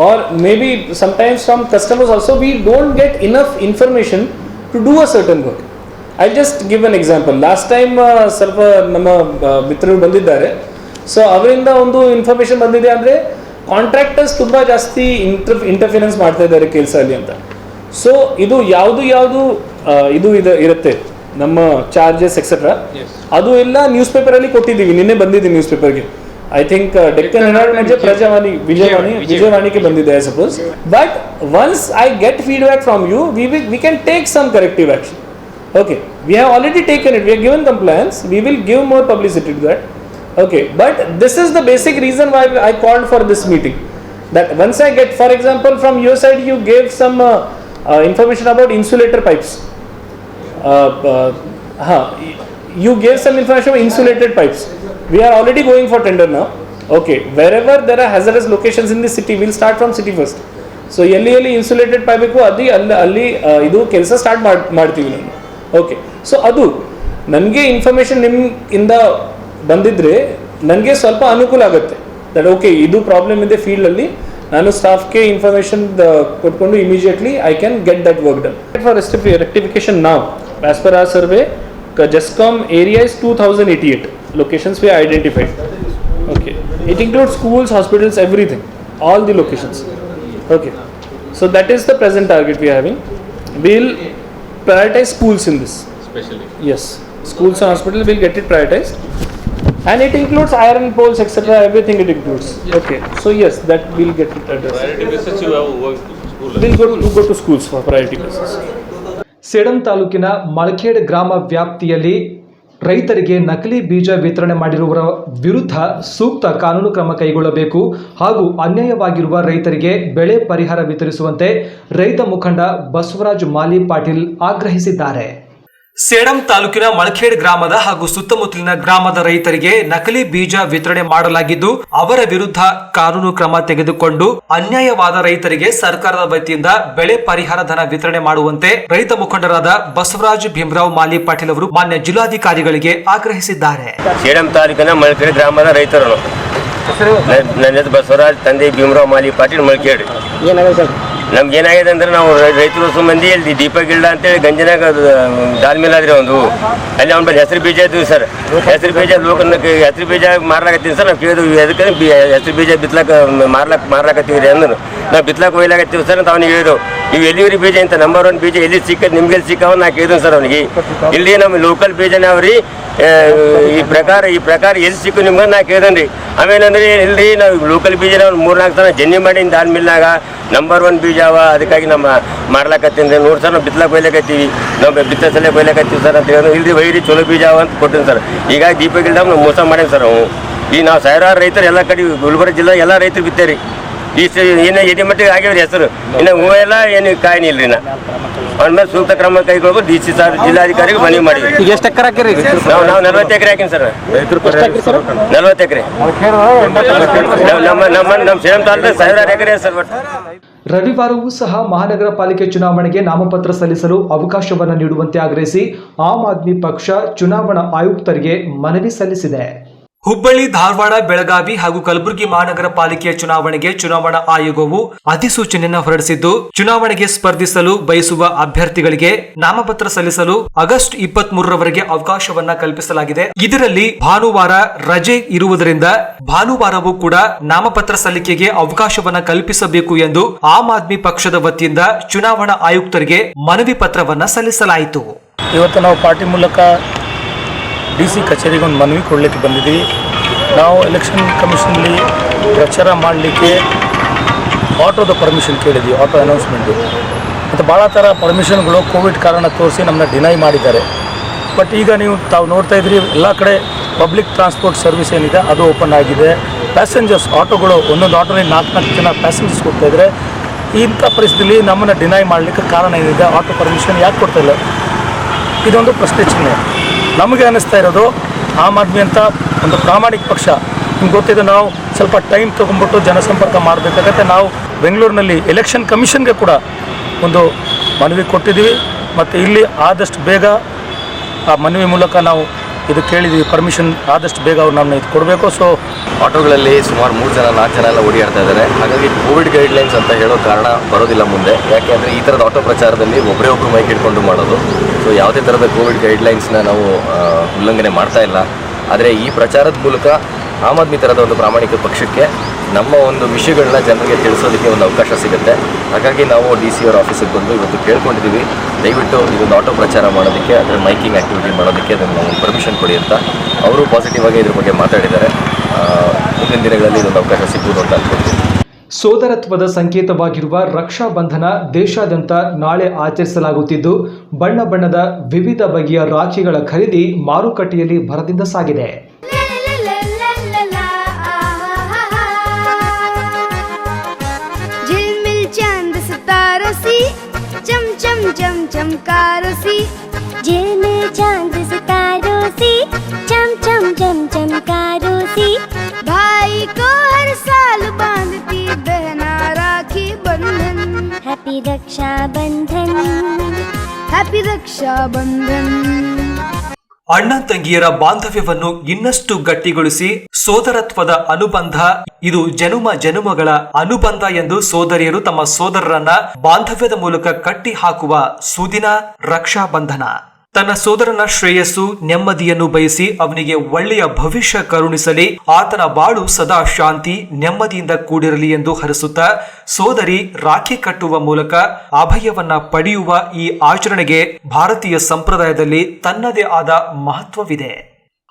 or maybe sometimes from customers also, we don't get enough information to do a certain work. I'll just give an example. Last time ಸ್ವಲ್ಪ ನಮ್ಮ ಮಿತ್ರರು ಬಂದಿದ್ದಾರೆ. So ಅವರಿಂದ ಒಂದು information ಬಂದಿದೆ ಅಂದರೆ ಕಾಂಟ್ರಾಕ್ಟರ್ಸ್ ತುಂಬ ಜಾಸ್ತಿ ಇಂಟರ್ಫಿರೆನ್ಸ್ ಮಾಡ್ತಾ ಇದ್ದಾರೆ ಕೆಲಸ ಅಲ್ಲಿ ಅಂತ. ಸೊ ಇದು ಯಾವುದು ಇದು ಇರುತ್ತೆ ನಮ್ಮ ಚಾರ್ಜಸ್ ಎಕ್ಸೆಟ್ರಾ, ಅದು ಎಲ್ಲ ನ್ಯೂಸ್ ಪೇಪರಲ್ಲಿ ಕೊಟ್ಟಿದ್ದೀವಿ. ನಿನ್ನೆ ಬಂದಿದೆ ನ್ಯೂಸ್ ಪೇಪರ್ಗೆ. ಐ ಥಿಂಕ್ ಡೆಕ್ಕನ್ ಹೆರಾಲ್ಡ್ ಮತ್ತು ಪ್ರಜಾವಾಣಿ ವಿಜಯವಾಣಿಗೆ ಬಂದಿದೆ I suppose. But once I get feedback from you, we can take some corrective action. Okay, we have already taken it, we have given complaints, we will give more publicity to that. Okay, but this is the basic reason why I called for this meeting. That once I get, for example, from your side you gave some information about insulator pipes. You gave some information about insulated pipes. We are already going for tender now. Okay, wherever there are hazardous locations in the city, we'll start from city first. So ಎಲ್ಲಿ insulated pipe ಬೇಕು ಅಲ್ಲಿ ಇದು ಕೆಲಸ start ಮಾಡ್ತೀವಿ ನಾನು. Okay, so ಅದು ನನಗೆ information ನಿಮ್ಮಿಂದ ಬಂದಿದ್ರೆ ನನಗೆ ಸ್ವಲ್ಪ ಅನುಕೂಲ ಆಗುತ್ತೆ. ದಟ್ ಓಕೆ, ಇದು ಪ್ರಾಬ್ಲಮ್ ಇದೆ ಫೀಲ್ಡಲ್ಲಿ, ನಾನು ಸ್ಟಾಫ್ಗೆ ಇನ್ಫಾರ್ಮೇಷನ್ ಕೊಟ್ಕೊಂಡು immediately I can get that work done. For rectification now, as per our survey, JESCOM area is 2088 locations we identified. Okay, it includes schools, hospitals, everything, all the locations. Okay, so that is the present target we are having. We'll prioritize schools in this. Especially? Yes, schools and hospitals will get it prioritized. And it includes iron poles, etc. Everything it includes. Yes. Okay, so yes, that will get it addressed. Priority basis you have going to school. We'll go to schools for priority basis. Sedam ತಾಲೂಕಿನ ಮಳಖೇಡ್ ಗ್ರಾಮ ವ್ಯಾಪ್ತಿಯಲ್ಲಿ ರೈತರಿಗೆ ನಕಲಿ ಬೀಜ ವಿತರಣೆ ಮಾಡಿರುವವರ ವಿರುದ್ಧ ಸೂಕ್ತ ಕಾನೂನು ಕ್ರಮ ಕೈಗೊಳ್ಳಬೇಕು ಹಾಗೂ ಅನ್ಯಾಯವಾಗಿರುವ ರೈತರಿಗೆ ಬೆಳೆ ಪರಿಹಾರ ವಿತರಿಸುವಂತೆ ರೈತ ಮುಖಂಡ ಬಸವರಾಜ್ ಮಾಲಿ ಪಾಟೀಲ್ ಆಗ್ರಹಿಸಿದ್ದಾರೆ. ಸೇಡಂ ತಾಲೂಕಿನ ಮಳಖೇಡ್ ಗ್ರಾಮದ ಹಾಗೂ ಸುತ್ತಮುತ್ತಲಿನ ಗ್ರಾಮದ ರೈತರಿಗೆ ನಕಲಿ ಬೀಜ ವಿತರಣೆ ಮಾಡಲಾಗಿದ್ದು ಅವರ ವಿರುದ್ಧ ಕಾನೂನು ಕ್ರಮ ತೆಗೆದುಕೊಂಡು ಅನ್ಯಾಯವಾದ ರೈತರಿಗೆ ಸರ್ಕಾರದ ವತಿಯಿಂದ ಬೆಳೆ ಪರಿಹಾರ ಧನ ವಿತರಣೆ ಮಾಡುವಂತೆ ರೈತ ಮುಖಂಡರಾದ ಬಸವರಾಜ್ ಭೀಮರಾವ್ ಮಾಲಿ ಪಾಟೀಲ್ ಅವರು ಮಾನ್ಯ ಜಿಲ್ಲಾಧಿಕಾರಿಗಳಿಗೆ ಆಗ್ರಹಿಸಿದ್ದಾರೆ. ಸೇಡಂ ತಾಲೂಕಿನ ಮಳಖೇಡ್ ಗ್ರಾಮದ ರೈತರು, ನನ್ನ ಬಸವರಾಜ್, ತಂದೆ ಭೀಮರಾವ್ ಮಾಲಿ ಪಾಟೀಲ್, ಮಳಖೇಡ್. ನಮ್ಗೆ ಏನಾಗಿದೆ ಅಂದ್ರೆ ನಾವು ರೈತರು ಮಂದಿ ಇಲ್ಲಿ ದೀಪ ಗಿಲ್ಡ ಅಂತೇಳಿ ಗಂಜನಾಗ ದಾಲ್ ಮಿಲ್ ಆದ್ರಿ ಒಂದು ಅಲ್ಲಿ ಅವ್ನ ಬಳಿ ಹೆಸರು ಬೀಜ ಇದ್ವಿ ಸರ್. ಹೆಸರು ಬೀಜ ಹೆಸರು ಬೀಜ ಮಾರ್ಲಾಕತ್ತೀವಿ ಸರ್. ನಾವು ಕೇಳಿದ್ವಿ ಅದಕ್ಕೆ ಹೆಸರು ಬೀಜ ಮಾರ್ಲಾಕತ್ತೀವಿ ರೀ ಅಂದ್ರೆ ನಾವು ಬಿತ್ಲಾಕ ಒಯ್ಲಾಕತ್ತೀವಿ ಸರ್ ಅಂತ ಅವ್ನಿಗೆ ಹೇಳಿದ್ರು. ನೀವು ಎಲ್ಲಿವ್ರಿ ಬೀಜ ಅಂತ ನಂಬರ್ 1 ಬೀಜ ಎಲ್ಲಿ ಸಿಕ್ಕದು ನಿಮ್ಗೆ ಎಲ್ಲಿ ಸಿಕ್ಕವ ನಾ ಕೇಳಿದ್ವಿ ಸರ್ ಅವನಿಗೆ. ಇಲ್ಲಿ ನಮ್ಮ ಲೋಕಲ್ ಬೀಜನೇ ಅವ್ರಿ ಈ ಪ್ರಕಾರ ಎಲ್ಲಿ ಸಿಕ್ಕು ನಿಮ್ಗೆ ನಾ ಕೇಳ್ದನ್ರಿ. ಆಮೇಲೆ ಅಂದ್ರೆ ಇಲ್ರಿ ನಾವು ಲೋಕಲ್ ಬೀಜ 3-4 ಸಲ ಜನ್ನಿ ಮಾಡಿ ದಾಲ್ ಮಿಲ್ನಾಗ ನಂಬರ್ 1 ಬೀಜ ಅವ, ಅದಕ್ಕಾಗಿ ನಮ್ಮ ಮಾಡ್ಲಾಕತ್ತೀನಿ ರೀ. 100 ಸಲ ನಾವು ಬಿತ್ಲಾಕ ಒಯ್ಲಾಕತ್ತೀವಿ, ನಾವು ಬಿತ್ತ ಸಲ ಒಯ್ಲಾಕತ್ತೀವಿ ಸರ್ ಅಂತ ಹೇಳಿದ್ರು. ಇಲ್ರಿ ವೈರಿ ಚಲೋ ಬೀಜ ಅವ ಅಂತ ಕೊಟ್ಟಿನಿ ಸರ್. ಹೀಗಾಗಿ ದೀಪ ಗಿಲ್ದಾಗ ನಾವು ಮೋಸ ಮಾಡೇನಿ ಸರ್. ಅವು ಈಗ ನಾವು ಸಾವಿರಾರು ರೈತರು ಎಲ್ಲ ಕಡೆ ಗುಲ್ಬರ್ಗ ಜಿಲ್ಲೆ ಎಲ್ಲ ರೈತರು ಬಿತ್ತೇರಿ. ಈ ಏನು ಎಡಿ ಮಟ್ಟಿಗೆ ಆಗ್ಯಾವ್ರಿ ಹೆಸರು. ಇನ್ನು ಹೂವು ಎಲ್ಲ ಏನು ಕಾಯಿನಿ ಇಲ್ರಿ. ಅವ್ನ ಮೇಲೆ ಸೂಕ್ತ ಕ್ರಮ ಕೈಗೊಳ್ಬೇಕು DC ಸರ್ ಜಿಲ್ಲಾಧಿಕಾರಿಗೆ ಮನವಿ ಮಾಡಿದ್ವಿ. ಈಗ ಎಷ್ಟು ಎಕರೆ ಹಾಕಿರಿ? ನಾವು 40 ಎಕರೆ ಹಾಕಿನಿ ಸರ್. 40 ಎಕರೆ ನಮ್ಮ ಸೇಮ್ ತಾಲೂಕು ಸಾವಿರಾರು ಎಕರೆ ಸರ್. ರವಿವಾರವೂ ಸಹ ಮಹಾನಗರ ಪಾಲಿಕೆ ಚುನಾವಣೆಗೆ ನಾಮಪತ್ರ ಸಲ್ಲಿಸಲು ಅವಕಾಶವನ್ನು ನೀಡುವಂತೆ ಆಗ್ರಹಿಸಿ ಆಮ್ ಆದ್ಮಿ ಪಕ್ಷ ಚುನಾವಣಾ ಆಯುಕ್ತರಿಗೆ ಮನವಿ ಸಲ್ಲಿಸಿದೆ. ಹುಬ್ಬಳ್ಳಿ, ಧಾರವಾಡ, ಬೆಳಗಾವಿ ಹಾಗೂ ಕಲಬುರಗಿ ಮಹಾನಗರ ಪಾಲಿಕೆಯ ಚುನಾವಣೆಗೆ ಚುನಾವಣಾ ಆಯೋಗವು ಅಧಿಸೂಚನೆಯನ್ನು ಹೊರಡಿಸಿದ್ದು, ಚುನಾವಣೆಗೆ ಸ್ಪರ್ಧಿಸಲು ಬಯಸುವ ಅಭ್ಯರ್ಥಿಗಳಿಗೆ ನಾಮಪತ್ರ ಸಲ್ಲಿಸಲು ಆಗಸ್ಟ್ 23ರವರೆಗೆ ಅವಕಾಶವನ್ನ ಕಲ್ಪಿಸಲಾಗಿದೆ. ಇದರಲ್ಲಿ ಭಾನುವಾರ ರಜೆ ಇರುವುದರಿಂದ ಭಾನುವಾರವೂ ಕೂಡ ನಾಮಪತ್ರ ಸಲ್ಲಿಕೆಗೆ ಅವಕಾಶವನ್ನ ಕಲ್ಪಿಸಬೇಕು ಎಂದು ಆಮ್ ಆದ್ಮಿ ಪಕ್ಷದ ವತಿಯಿಂದ ಚುನಾವಣಾ ಆಯುಕ್ತರಿಗೆ ಮನವಿ ಪತ್ರವನ್ನ ಸಲ್ಲಿಸಲಾಯಿತು. ಇವತ್ತು ನಾವು ಪಾರ್ಟಿ ಮೂಲಕ DC ಕಚೇರಿಗೆ ಒಂದು ಮನವಿ ಕೊಡಲಿಕ್ಕೆ ಬಂದಿದ್ದೀವಿ. ನಾವು ಎಲೆಕ್ಷನ್ ಕಮಿಷನಲ್ಲಿ ಪ್ರಚಾರ ಮಾಡಲಿಕ್ಕೆ ಆಟೋದ ಪರ್ಮಿಷನ್ ಕೇಳಿದ್ವಿ, ಆಟೋ ಅನೌನ್ಸ್ಮೆಂಟು. ಮತ್ತು ಭಾಳ ಥರ ಪರ್ಮಿಷನ್ಗಳು ಕೋವಿಡ್ ಕಾರಣ ತೋರಿಸಿ ನಮ್ಮನ್ನ ಡಿನೈ ಮಾಡಿದ್ದಾರೆ. ಬಟ್ ಈಗ ತಾವು ನೋಡ್ತಾ ಇದ್ರಿ, ಎಲ್ಲ ಕಡೆ ಪಬ್ಲಿಕ್ ಟ್ರಾನ್ಸ್ಪೋರ್ಟ್ ಸರ್ವಿಸ್ ಏನಿದೆ ಅದು ಓಪನ್ ಆಗಿದೆ. ಪ್ಯಾಸೆಂಜರ್ಸ್ ಆಟೋಗಳು ಒಂದೊಂದು ಆಟೋಲಿ 4 ಜನ ಪ್ಯಾಸೆಂಜರ್ಸ್ ಹೋಗ್ತಾ ಇದ್ದಾರೆ. ಇಂಥ ಪರಿಸ್ಥಿತಿಯಲ್ಲಿ ನಮ್ಮನ್ನು ಡಿನೈ ಮಾಡಲಿಕ್ಕೆ ಕಾರಣ ಏನಿದೆ, ಆಟೋ ಪರ್ಮಿಷನ್ ಯಾಕೆ ಕೊಡ್ತಾ ಇಲ್ಲ, ಇದೊಂದು ಪ್ರಶ್ನೆ ಚಿಹ್ನೆ. ನಮಗೆ ಅನ್ನಿಸ್ತಾ ಇರೋದು ಆಮ್ ಆದ್ಮಿ ಅಂತ ಒಂದು ಪ್ರಾಮಾಣಿಕ ಪಕ್ಷ. ನಿಮ್ಗೆ ಗೊತ್ತಿದೆ, ನಾವು ಸ್ವಲ್ಪ ಟೈಮ್ ತೊಗೊಂಡ್ಬಿಟ್ಟು ಜನಸಂಪರ್ಕ ಮಾಡಬೇಕಾಗತ್ತೆ. ನಾವು ಬೆಂಗಳೂರಿನಲ್ಲಿ ಎಲೆಕ್ಷನ್ ಕಮಿಷನ್ಗೆ ಕೂಡ ಒಂದು ಮನವಿ ಕೊಟ್ಟಿದ್ದೀವಿ ಮತ್ತು ಇಲ್ಲಿ ಆದಷ್ಟು ಬೇಗ ಆ ಮನವಿ ಮೂಲಕ ನಾವು ಇದು ಕೇಳಿದ್ದೀವಿ, ಪರ್ಮಿಷನ್ ಆದಷ್ಟು ಬೇಗ ಅವ್ರು ನಮ್ಮನ್ನ ಇದು ಕೊಡಬೇಕು. ಸೊ ಆಟೋಗಳಲ್ಲಿ ಸುಮಾರು 3 ಜನ 4 ಜನ ಎಲ್ಲ ಓಡಾಡ್ತಾ ಇದ್ದಾರೆ. ಹಾಗಾಗಿ ಕೋವಿಡ್ ಗೈಡ್ಲೈನ್ಸ್ ಅಂತ ಹೇಳೋ ಕಾರಣ ಬರೋದಿಲ್ಲ ಮುಂದೆ. ಯಾಕೆ ಅಂದರೆ ಈ ಥರದ ಆಟೋ ಪ್ರಚಾರದಲ್ಲಿ ಒಬ್ಬರು ಮೈಕ್ ಹಿಡ್ಕೊಂಡು ಮಾಡೋದು. ಸೊ ಯಾವುದೇ ಥರದ ಕೋವಿಡ್ ಗೈಡ್ಲೈನ್ಸ್ನ ನಾವು ಉಲ್ಲಂಘನೆ ಮಾಡ್ತಾ ಇಲ್ಲ. ಆದರೆ ಈ ಪ್ರಚಾರದ ಮೂಲಕ ಆಮ್ ಆದ್ಮಿ ಥರದ ಒಂದು ಪ್ರಾಮಾಣಿಕ ಪಕ್ಷಕ್ಕೆ ನಮ್ಮ ಒಂದು ವಿಷಯಗಳನ್ನ ಜನರಿಗೆ ತಿಳಿಸೋದಕ್ಕೆ ಒಂದು ಅವಕಾಶ ಸಿಗುತ್ತೆ. ಹಾಗಾಗಿ ನಾವು DC ಅವರ ಆಫೀಸಿಗೆ ಬಂದು ಇವತ್ತು ಕೇಳ್ಕೊಂಡಿದ್ದೀವಿ, ದಯವಿಟ್ಟು ಇದೊಂದು ಆಟೋ ಪ್ರಚಾರ ಮಾಡೋದಕ್ಕೆ, ಅದರ ಮೈಕಿಂಗ್ ಆ್ಯಕ್ಟಿವಿಟಿ ಮಾಡೋದಕ್ಕೆ ಅದನ್ನು ನಾವು ಪರ್ಮಿಷನ್ ಕೊಡಿ ಅಂತ. ಅವರು ಪಾಸಿಟಿವ್ ಆಗಿ ಇದ್ರ ಬಗ್ಗೆ ಮಾತಾಡಿದ್ದಾರೆ. ಮುಂದಿನ ದಿನಗಳಲ್ಲಿ ಇದೊಂದು ಅವಕಾಶ ಸಿಗ್ಬೋದು ಅಂತ ಅನ್ಕೊಳ್ತೀನಿ. ಸೋದರತ್ವದ ಸಂಕೇತವಾಗಿರುವ ರಕ್ಷಾ ಬಂಧನ ದೇಶಾದ್ಯಂತ ನಾಳೆ ಆಚರಿಸಲಾಗುತ್ತಿದ್ದು, ಬಣ್ಣ ಬಣ್ಣದ ವಿವಿಧ ಬಗೆಯ ರಾಖಿಗಳ ಖರೀದಿ ಮಾರುಕಟ್ಟೆಯಲ್ಲಿ ಭರದಿಂದ ಸಾಗಿದೆ. चम चम चम चमकारो सी, झिलमिल चांद सितारों सी, चम चम चम चमकारो सी, भाई को हर साल बांधती बहना राखी बंधन, हैप्पी रक्षा बंधन, हैप्पी रक्षा बंधन. ಅಣ್ಣ ತಂಗಿಯರ ಬಾಂಧವ್ಯವನ್ನು ಇನ್ನಷ್ಟು ಗಟ್ಟಿಗೊಳಿಸಿ ಸೋದರತ್ವದ ಅನುಬಂಧ ಇದು ಜನುಮಗಳ ಅನುಬಂಧ ಎಂದು ಸೋದರಿಯರು ತಮ್ಮ ಸೋದರರನ್ನ ಬಾಂಧವ್ಯದ ಮೂಲಕ ಕಟ್ಟಿ ಹಾಕುವ ಸುದಿನ ರಕ್ಷಾ ಬಂಧನ. ತನ್ನ ಸೋದರನ ಶ್ರೇಯಸ್ಸು ನೆಮ್ಮದಿಯನ್ನು ಬಯಸಿ ಅವನಿಗೆ ಒಳ್ಳೆಯ ಭವಿಷ್ಯ ಕರುಣಿಸಲಿ, ಆತನ ಬಾಳು ಸದಾ ಶಾಂತಿ ನೆಮ್ಮದಿಯಿಂದ ಕೂಡಿರಲಿ ಎಂದು ಹರಸುತ್ತಾ ಸೋದರಿ ರಾಖಿ ಕಟ್ಟುವ ಮೂಲಕ ಅಭಯವನ್ನ ಪಡೆಯುವ ಈ ಆಚರಣೆಗೆ ಭಾರತೀಯ ಸಂಪ್ರದಾಯದಲ್ಲಿ ತನ್ನದೇ ಆದ ಮಹತ್ವವಿದೆ.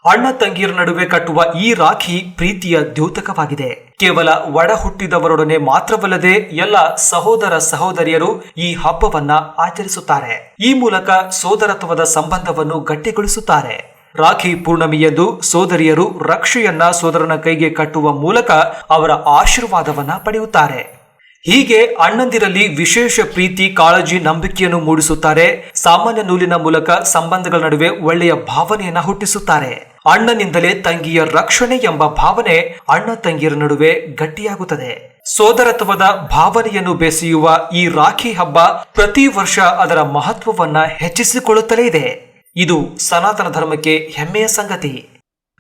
ಅಣ್ಣ ತಂಗಿಯರ ನಡುವೆ ಕಟ್ಟುವ ಈ ರಾಖಿ ಪ್ರೀತಿಯ ದ್ಯೋತಕವಾಗಿದೆ. ಕೇವಲ ಒಡ ಹುಟ್ಟಿದವರೊಡನೆ ಮಾತ್ರವಲ್ಲದೆ ಎಲ್ಲ ಸಹೋದರ ಸಹೋದರಿಯರು ಈ ಹಬ್ಬವನ್ನ ಆಚರಿಸುತ್ತಾರೆ. ಈ ಮೂಲಕ ಸೋದರತ್ವದ ಸಂಬಂಧವನ್ನು ಗಟ್ಟಿಗೊಳಿಸುತ್ತಾರೆ. ರಾಖಿ ಪೂರ್ಣಮಿಯಂದು ಸೋದರಿಯರು ರಕ್ಷೆಯನ್ನ ಸೋದರನ ಕೈಗೆ ಕಟ್ಟುವ ಮೂಲಕ ಅವರ ಆಶೀರ್ವಾದವನ್ನ ಪಡೆಯುತ್ತಾರೆ. ಹೀಗೆ ಅಣ್ಣಂದಿರಲ್ಲಿ ವಿಶೇಷ ಪ್ರೀತಿ, ಕಾಳಜಿ, ನಂಬಿಕೆಯನ್ನು ಮೂಡಿಸುತ್ತಾರೆ. ಸಾಮಾನ್ಯ ನೂಲಿನ ಮೂಲಕ ಸಂಬಂಧಗಳ ನಡುವೆ ಒಳ್ಳೆಯ ಭಾವನೆಯನ್ನ ಹುಟ್ಟಿಸುತ್ತಾರೆ. ಅಣ್ಣನಿಂದಲೇ ತಂಗಿಯ ರಕ್ಷಣೆ ಎಂಬ ಭಾವನೆ ಅಣ್ಣ ತಂಗಿಯರ ನಡುವೆ ಗಟ್ಟಿಯಾಗುತ್ತದೆ. ಸೋದರತ್ವದ ಭಾವನೆಯನ್ನು ಬೆಸೆಯುವ ಈ ರಾಖಿ ಹಬ್ಬ ಪ್ರತಿ ವರ್ಷ ಅದರ ಮಹತ್ವವನ್ನ ಹೆಚ್ಚಿಸಿಕೊಳ್ಳುತ್ತಲೇ ಇದೆ. ಇದು ಸನಾತನ ಧರ್ಮಕ್ಕೆ ಹೆಮ್ಮೆಯ ಸಂಗತಿ.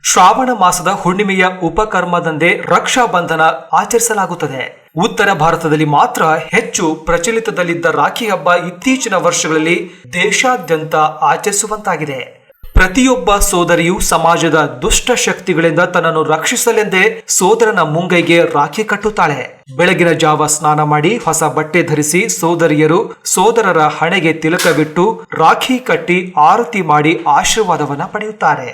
ಶ್ರಾವಣ ಮಾಸದ ಹುಣ್ಣಿಮೆಯ ಉಪಕರ್ಮದಂದೇ ರಕ್ಷಾ ಬಂಧನ ಆಚರಿಸಲಾಗುತ್ತದೆ. ಉತ್ತರ ಭಾರತದಲ್ಲಿ ಮಾತ್ರ ಹೆಚ್ಚು ಪ್ರಚಲಿತದಲ್ಲಿದ್ದ ರಾಖಿ ಹಬ್ಬ ಇತ್ತೀಚಿನ ವರ್ಷಗಳಲ್ಲಿ ದೇಶಾದ್ಯಂತ ಆಚರಿಸುವಂತಾಗಿದೆ. ಪ್ರತಿಯೊಬ್ಬ ಸೋದರಿಯು ಸಮಾಜದ ದುಷ್ಟ ಶಕ್ತಿಗಳಿಂದ ತನ್ನನ್ನು ರಕ್ಷಿಸಲೆಂದೇ ಸೋದರನ ಮುಂಗೈಗೆ ರಾಖಿ ಕಟ್ಟುತ್ತಾಳೆ. ಬೆಳಗಿನ ಜಾವ ಸ್ನಾನ ಮಾಡಿ ಹೊಸ ಬಟ್ಟೆ ಧರಿಸಿ ಸೋದರಿಯರು ಸೋದರರ ಹಣೆಗೆ ತಿಲಕವಿಟ್ಟು ರಾಖಿ ಕಟ್ಟಿ ಆರತಿ ಮಾಡಿ ಆಶೀರ್ವಾದವನ್ನ ಪಡೆಯುತ್ತಾರೆ.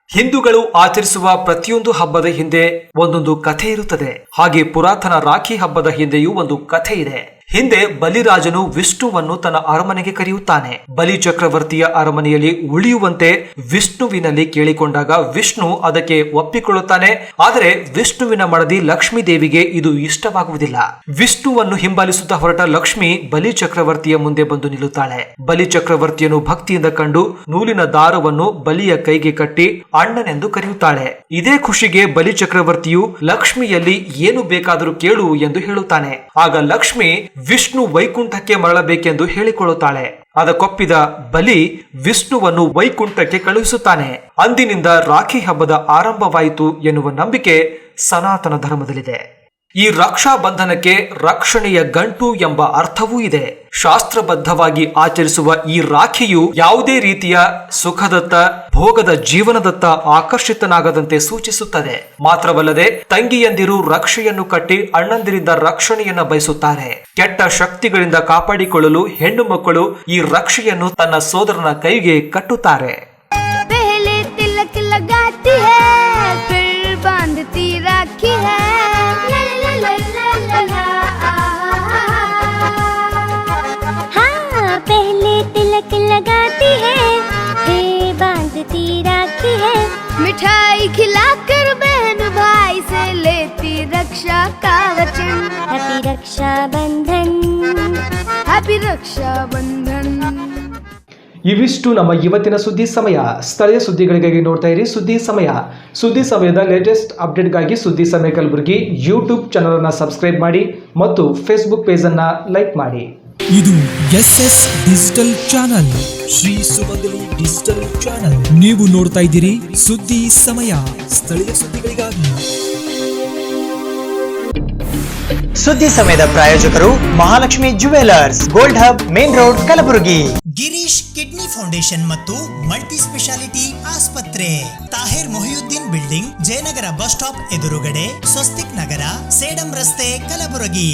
ಹಿಂದೂಗಳು ಆಚರಿಸುವ ಪ್ರತಿಯೊಂದು ಹಬ್ಬದ ಹಿಂದೆ ಒಂದೊಂದು ಕಥೆ ಇರುತ್ತದೆ. ಹಾಗೆ ಪುರಾತನ ರಾಖಿ ಹಬ್ಬದ ಹಿಂದೆಯೂ ಒಂದು ಕಥೆ ಇದೆ. ಹಿಂದೆ ಬಲಿರಾಜನು ವಿಷ್ಣುವನ್ನು ತನ್ನ ಅರಮನೆಗೆ ಕರೆಯುತ್ತಾನೆ. ಬಲಿ ಚಕ್ರವರ್ತಿಯ ಅರಮನೆಯಲ್ಲಿ ಉಳಿಯುವಂತೆ ವಿಷ್ಣುವಿನಲ್ಲಿ ಕೇಳಿಕೊಂಡಾಗ ವಿಷ್ಣು ಅದಕ್ಕೆ ಒಪ್ಪಿಕೊಳ್ಳುತ್ತಾನೆ. ಆದರೆ ವಿಷ್ಣುವಿನ ಮಡದಿ ಲಕ್ಷ್ಮೀ ದೇವಿಗೆ ಇದು ಇಷ್ಟವಾಗುವುದಿಲ್ಲ. ವಿಷ್ಣುವನ್ನು ಹಿಂಬಾಲಿಸುತ್ತಾ ಹೊರಟ ಲಕ್ಷ್ಮಿ ಬಲಿ ಚಕ್ರವರ್ತಿಯ ಮುಂದೆ ಬಂದು ನಿಲ್ಲುತ್ತಾಳೆ. ಬಲಿ ಚಕ್ರವರ್ತಿಯನ್ನು ಭಕ್ತಿಯಿಂದ ಕಂಡು ನೂಲಿನ ದಾರವನ್ನು ಬಲಿಯ ಕೈಗೆ ಕಟ್ಟಿ ಅಣ್ಣನೆಂದು ಕರೆಯುತ್ತಾಳೆ. ಇದೇ ಖುಷಿಗೆ ಬಲಿ ಚಕ್ರವರ್ತಿಯು ಲಕ್ಷ್ಮಿಯಲ್ಲಿ ಏನು ಬೇಕಾದರೂ ಕೇಳು ಎಂದು ಹೇಳುತ್ತಾನೆ. ಆಗ ಲಕ್ಷ್ಮಿ ವಿಷ್ಣು ವೈಕುಂಠಕ್ಕೆ ಮರಳಬೇಕೆಂದು ಹೇಳಿಕೊಳ್ಳುತ್ತಾಳೆ. ಅದಕ್ಕೊಪ್ಪಿದ ಬಲಿ ವಿಷ್ಣುವನ್ನು ವೈಕುಂಠಕ್ಕೆ ಕಳುಹಿಸುತ್ತಾನೆ. ಅಂದಿನಿಂದ ರಾಖಿ ಹಬ್ಬದ ಆರಂಭವಾಯಿತು ಎನ್ನುವ ನಂಬಿಕೆ ಸನಾತನ ಧರ್ಮದಲ್ಲಿದೆ. ಈ ರಕ್ಷಾ ಬಂಧನಕ್ಕೆ ರಕ್ಷಣೆಯ ಗಂಟು ಎಂಬ ಅರ್ಥವೂ ಇದೆ. ಶಾಸ್ತ್ರಬದ್ಧವಾಗಿ ಆಚರಿಸುವ ಈ ರಾಖಿಯು ಯಾವುದೇ ರೀತಿಯ ಸುಖದತ್ತ ಭೋಗದ ಜೀವನದತ್ತ ಆಕರ್ಷಿತನಾಗದಂತೆ ಸೂಚಿಸುತ್ತದೆ. ಮಾತ್ರವಲ್ಲದೆ ತಂಗಿಯಂದಿರು ರಕ್ಷೆಯನ್ನು ಕಟ್ಟಿ ಅಣ್ಣಂದಿರಿಂದ ರಕ್ಷಣೆಯನ್ನ ಬಯಸುತ್ತಾರೆ. ಕೆಟ್ಟ ಶಕ್ತಿಗಳಿಂದ ಕಾಪಾಡಿಕೊಳ್ಳಲು ಹೆಣ್ಣು ಮಕ್ಕಳು ಈ ರಕ್ಷೆಯನ್ನು ತನ್ನ ಸೋದರನ ಕೈಗೆ ಕಟ್ಟುತ್ತಾರೆ. पहले तिलक लगाती है फिर बांधती राखी है ला ला ला ला ला ला हाँ पहले तिलक लगाती है फिर बांधती राखी है मिठाई खिलाकर बहन भाई से लेती रक्षा का वचन हैप्पी रक्षा बंधन हैप्पी रक्षा बंधन. ಇವಿಷ್ಟು ನಮ್ಮ ಇವತ್ತಿನ ಸುದ್ದಿ ಸಮಯ. ಸ್ಥಳೀಯ ಸುದ್ದಿಗಳಿಗಾಗಿ ನೋಡ್ತಾ ಇರಿ ಸುದ್ದಿ ಸಮಯ. ಸುದ್ದಿ ಸಮಯದ ಲೇಟೆಸ್ಟ್ ಅಪ್ಡೇಟ್ಗಾಗಿ ಸುದ್ದಿ ಸಮಯ ಕಲಬುರಗಿ ಯೂಟ್ಯೂಬ್ ಚಾನಲ್ ಅನ್ನು ಸಬ್ಸ್ಕ್ರೈಬ್ ಮಾಡಿ ಮತ್ತು ಫೇಸ್ಬುಕ್ ಪೇಜ್ ಅನ್ನ ಲೈಕ್ ಮಾಡಿ. ಇದು SS ಡಿಜಿಟಲ್ ಚಾನಲ್, ಶ್ರೀ ಸುಮಂಗಲಿ ಡಿಜಿಟಲ್ ಚಾನಲ್. ನೀವು ನೋಡ್ತಾ ಇದ್ದೀರಿ ಸುದ್ದಿ ಸಮಯ, ಸ್ಥಳೀಯ ಸುದ್ದಿಗಳಿಗಾಗಿ. ಸುದ್ದಿ ಸಮಯದ ಪ್ರಾಯೋಜಕರು Mahalakshmi jewellers, gold hub, main road, Kalaburagi. Girish kidney foundation ಮತ್ತು ಮಲ್ಟಿ ಸ್ಪೆಷಾಲಿಟಿ ಆಸ್ಪತ್ರೆ, Tahir Mohiuddin building, Jayanagar bus stop ಎದುರುಗಡೆ, ಸ್ವಸ್ತಿಕ್ ನಗರ, ಸೇಡಂ ರಸ್ತೆ, ಕಲಬುರಗಿ.